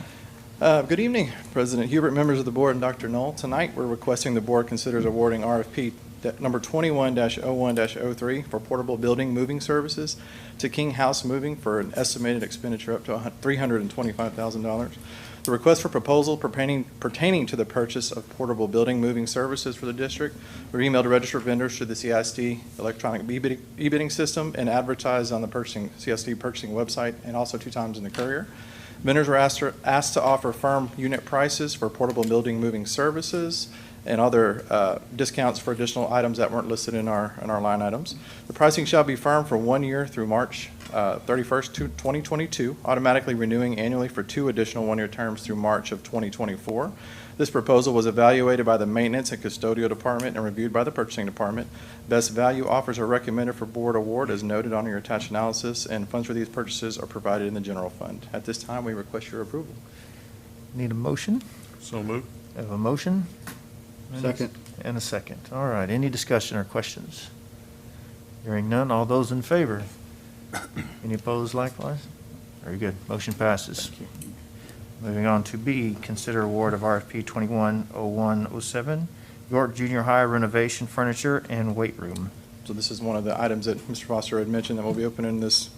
Good evening, President Hubert, members of the board, and Dr. Knoll. Tonight, we're requesting the board considers awarding RFP number 21-01-03 for portable building moving services to King House Moving for an estimated expenditure up to $325,000. The request for proposal pertaining to the purchase of portable building moving services for the district were emailed to registered vendors through the CISD electronic e-bidding system and advertised on the CISD purchasing website and also 2 times in the Courier. Vendors were asked to offer firm unit prices for portable building moving services and other discounts for additional items that weren't listed in our line items. The pricing shall be firm for 1 year through March 31st, 2022, automatically renewing annually for 2 additional 1-year terms through March of 2024. This proposal was evaluated by the Maintenance and Custodial Department and reviewed by the Purchasing Department. Best value offers are recommended for board award as noted on your attached analysis, and funds for these purchases are provided in the general fund. At this time, we request your approval. Need a motion? So moved. I have a motion. Second. And a second. All right, any discussion or questions? Hearing none, all those in favor? Any opposed likewise? Very good, motion passes. Moving on to B, consider award of RFP 210107, York Junior High renovation furniture and weight room. So this is one of the items that Mr. Foster had mentioned that will be opening this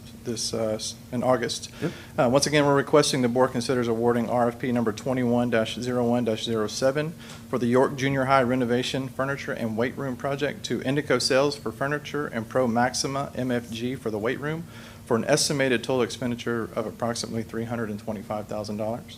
in August. Yep. Once again, we're requesting the board considers awarding RFP number 21-01-07 for the York Junior High renovation furniture and weight room project to Indico Sales for furniture and Pro Maxima MFG for the weight room for an estimated total expenditure of approximately $325,000.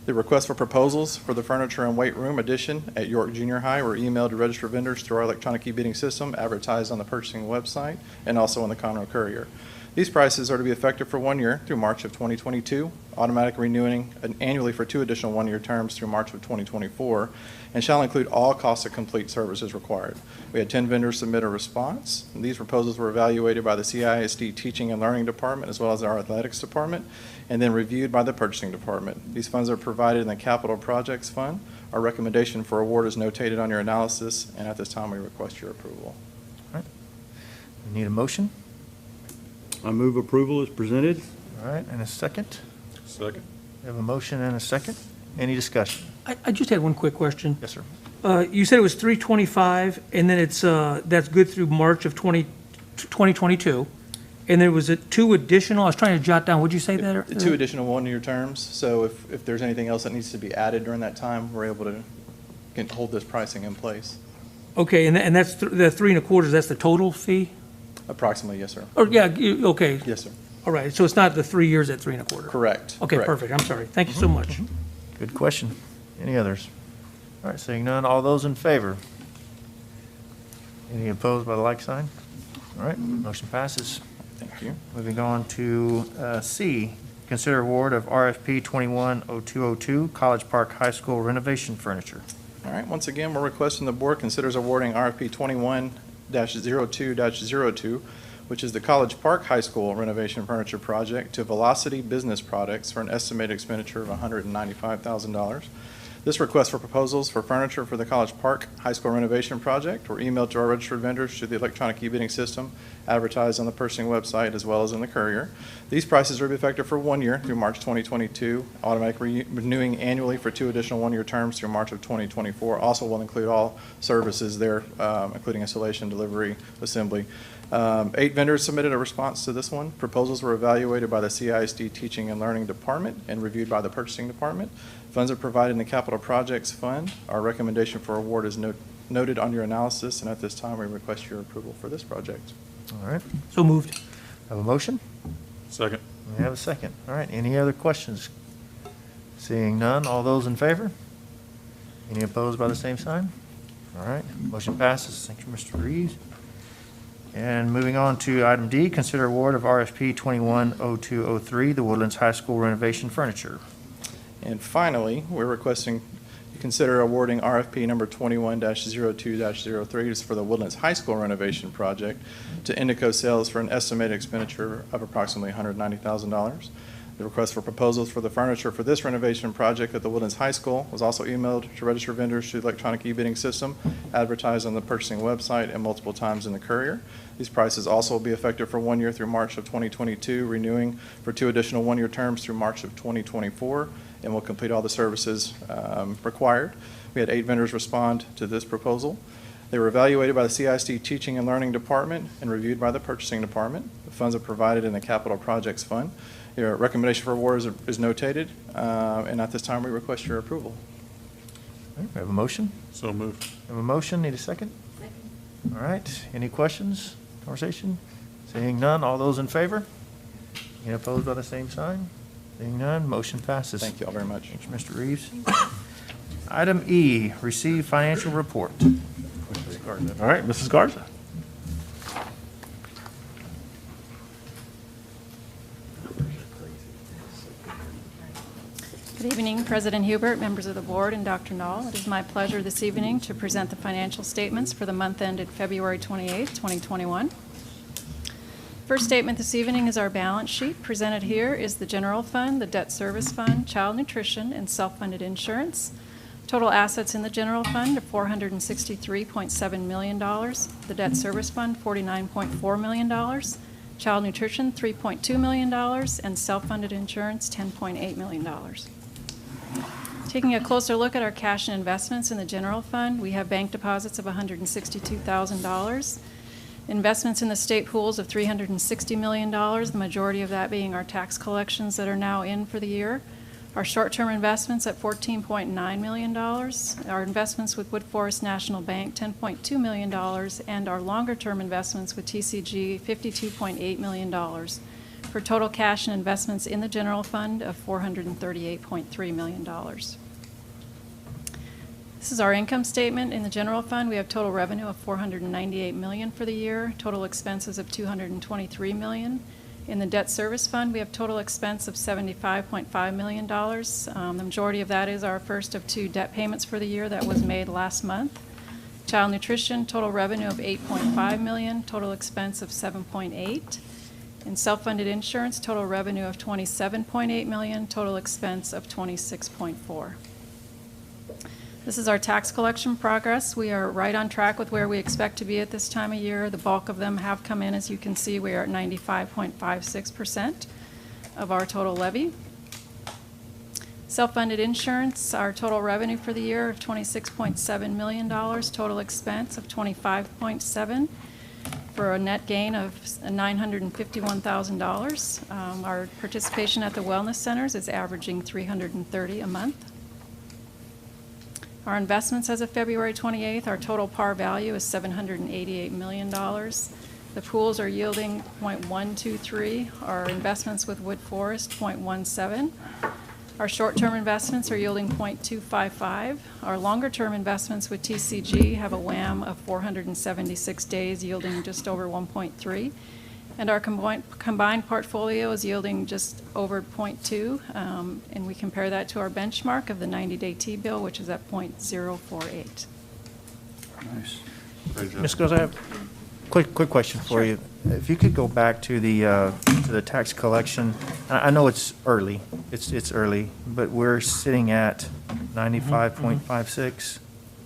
The request for proposals for the furniture and weight room addition at York Junior High were emailed to registered vendors through our electronic e-bidding system, advertised on the purchasing website, and also on the Conroe Courier. These prices are to be effective for 1 year through March of 2022, automatic renewing annually for 2 additional 1-year terms through March of 2024, and shall include all cost to complete services required. We had 10 vendors submit a response. And these proposals were evaluated by the CISD Teaching and Learning Department as well as our Athletics Department, and then reviewed by the Purchasing Department. These funds are provided in the Capital Projects Fund. Our recommendation for award is notated on your analysis, and at this time we request your approval. All right. We need a motion. I move approval as presented. All right, and a second. Second. We have a motion and a second. Any discussion? I just had one quick question. Yes, sir. You said it was 325, and then it's, that's good through March of 2022. And there was 2 additional, I was trying to jot down, would you say that? The 2 additional 1-year terms, so if there's anything else that needs to be added during that time, we're able to can hold this pricing in place. Okay, and that's the 3 1/4, that's the total fee? Approximately, yes, sir. Or, yeah, okay. Yes, sir. All right, so it's not the 3 years at 3 1/4? Correct. Okay, Correct. perfect, I'm sorry. Thank you so much. Good question. Any others? All right, seeing none, all those in favor? Any opposed by the like sign? All right, motion passes. Thank you. Moving on to C, consider award of RFP 210202, College Park High School renovation furniture. All right, once again, we're requesting the board considers awarding RFP 21-02-02, which is the College Park High School renovation furniture project, to Velocity Business Products for an estimated expenditure of $195,000. This request for proposals for furniture for the College Park High School renovation project were emailed to our registered vendors through the electronic e-bidding system, advertised on the purchasing website as well as in the courier. These prices are to be effective for 1 year through March 2022, automatic renewing annually for 2 additional 1-year terms through March of 2024. Also will include all services there, including installation, delivery, assembly. 8 vendors submitted a response to this one. Proposals were evaluated by the CISD Teaching and Learning Department and reviewed by the Purchasing Department. Funds are provided in the Capital Projects Fund. Our recommendation for award is noted on your analysis, and at this time we request your approval for this project. All right. So moved. Have a motion? Second. We have a second. All right, any other questions? Seeing none, all those in favor? Any opposed by the same sign? All right, motion passes. Thank you, Mr. Reeves. And moving on to item D, consider award of RFP 210203, the Woodlands High School renovation furniture. And finally, we're requesting you consider awarding RFP number 21-02-03. It's for the Woodlands High School renovation project to Indico Sales for an estimated expenditure of approximately $190,000. The request for proposals for the furniture for this renovation project at the Woodlands High School was also emailed to registered vendors through the electronic e-bidding system, advertised on the purchasing website, and multiple times in the courier. These prices also will be effective for 1 year through March of 2022, renewing for 2 additional 1-year terms through March of 2024, and will complete all the services required. We had 8 vendors respond to this proposal. They were evaluated by the CISD Teaching and Learning Department and reviewed by the Purchasing Department. The funds are provided in the Capital Projects Fund. Your recommendation for award is notated, and at this time we request your approval. All right, we have a motion? So moved. Have a motion, need a second? Second. All right, any questions, conversation? Seeing none, all those in favor? Any opposed by the same sign? Seeing none, motion passes. Thank you all very much. Thanks, Mr. Reeves. Item E, receive financial report. Mrs. Garza. All right, Mrs. Garza. Good evening, President Hubert, members of the board, and Dr. Knoll. It is my pleasure this evening to present the financial statements for the month ended February 28, 2021. First statement this evening is our balance sheet. Presented here is the general fund, the debt service fund, child nutrition, and self-funded insurance. Total assets in the general fund are $463.7 million. The debt service fund, $49.4 million. Child nutrition, $3.2 million. And self-funded insurance, $10.8 million. Taking a closer look at our cash and investments in the general fund, we have bank deposits of $162,000. Investments in the state pools of $360 million, the majority of that being our tax collections that are now in for the year. Our short-term investments at $14.9 million. Our investments with Wood Forest National Bank, $10.2 million. And our longer-term investments with TCG, $52.8 million. For total cash and investments in the general fund of $438.3 million. This is our income statement. In the general fund, we have total revenue of $498 million for the year, total expenses of $223 million, In the debt service fund, we have total expense of $75.5 million. The majority of that is our first of 2 debt payments for the year that was made last month. Child nutrition, total revenue of $8.5 million, total expense of $7.8. In self-funded insurance, total revenue of $27.8 million, total expense of $26.4. This is our tax collection progress. We are right on track with where we expect to be at this time of year. The bulk of them have come in. As you can see, we are at 95.56% of our total levy. Self-funded insurance, our total revenue for the year of $26.7 million, total expense of $25.7, for a net gain of $951,000. Our participation at the wellness centers is averaging $330 a month. Our investments as of February 28th, our total par value is $788 million. The pools are yielding 0.123. Our investments with Wood Forest, 0.17. Our short-term investments are yielding 0.255. Our longer-term investments with TCG have a WAM of 476 days, yielding just over 1.3. And our combined portfolio is yielding just over 0.2. And we compare that to our benchmark of the 90-day T-bill, which is at 0.048. Nice. Ms. Goes, I have a quick question for you. If you could go back to the tax collection, I know it's early, it's early, but we're sitting at 95.56,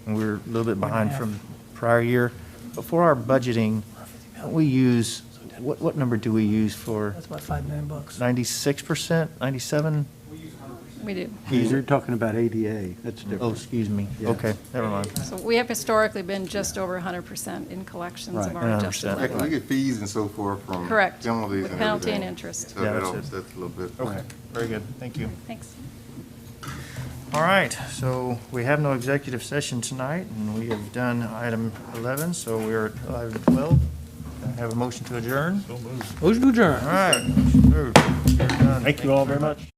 and we're a little bit behind from prior year. But for our budgeting, we use, what number do we use for? That's about $5 million. 96%, 97? We do. You're talking about ADA, that's different. Oh, excuse me. Yeah. Okay, never mind. So we have historically been just over 100% in collections of our adjusted Yeah, levy. we get fees and so forth from Correct. penalties With and penalty everything. and interest. So Yeah, that that's it. offsets a little bit. Okay, very good, thank you. Thanks. All right, so we have no executive session tonight, and we have done item 11, so we're at item 12. I have a motion to adjourn. Motion to adjourn. All right. Motion approved. We're done. Thank you all very much.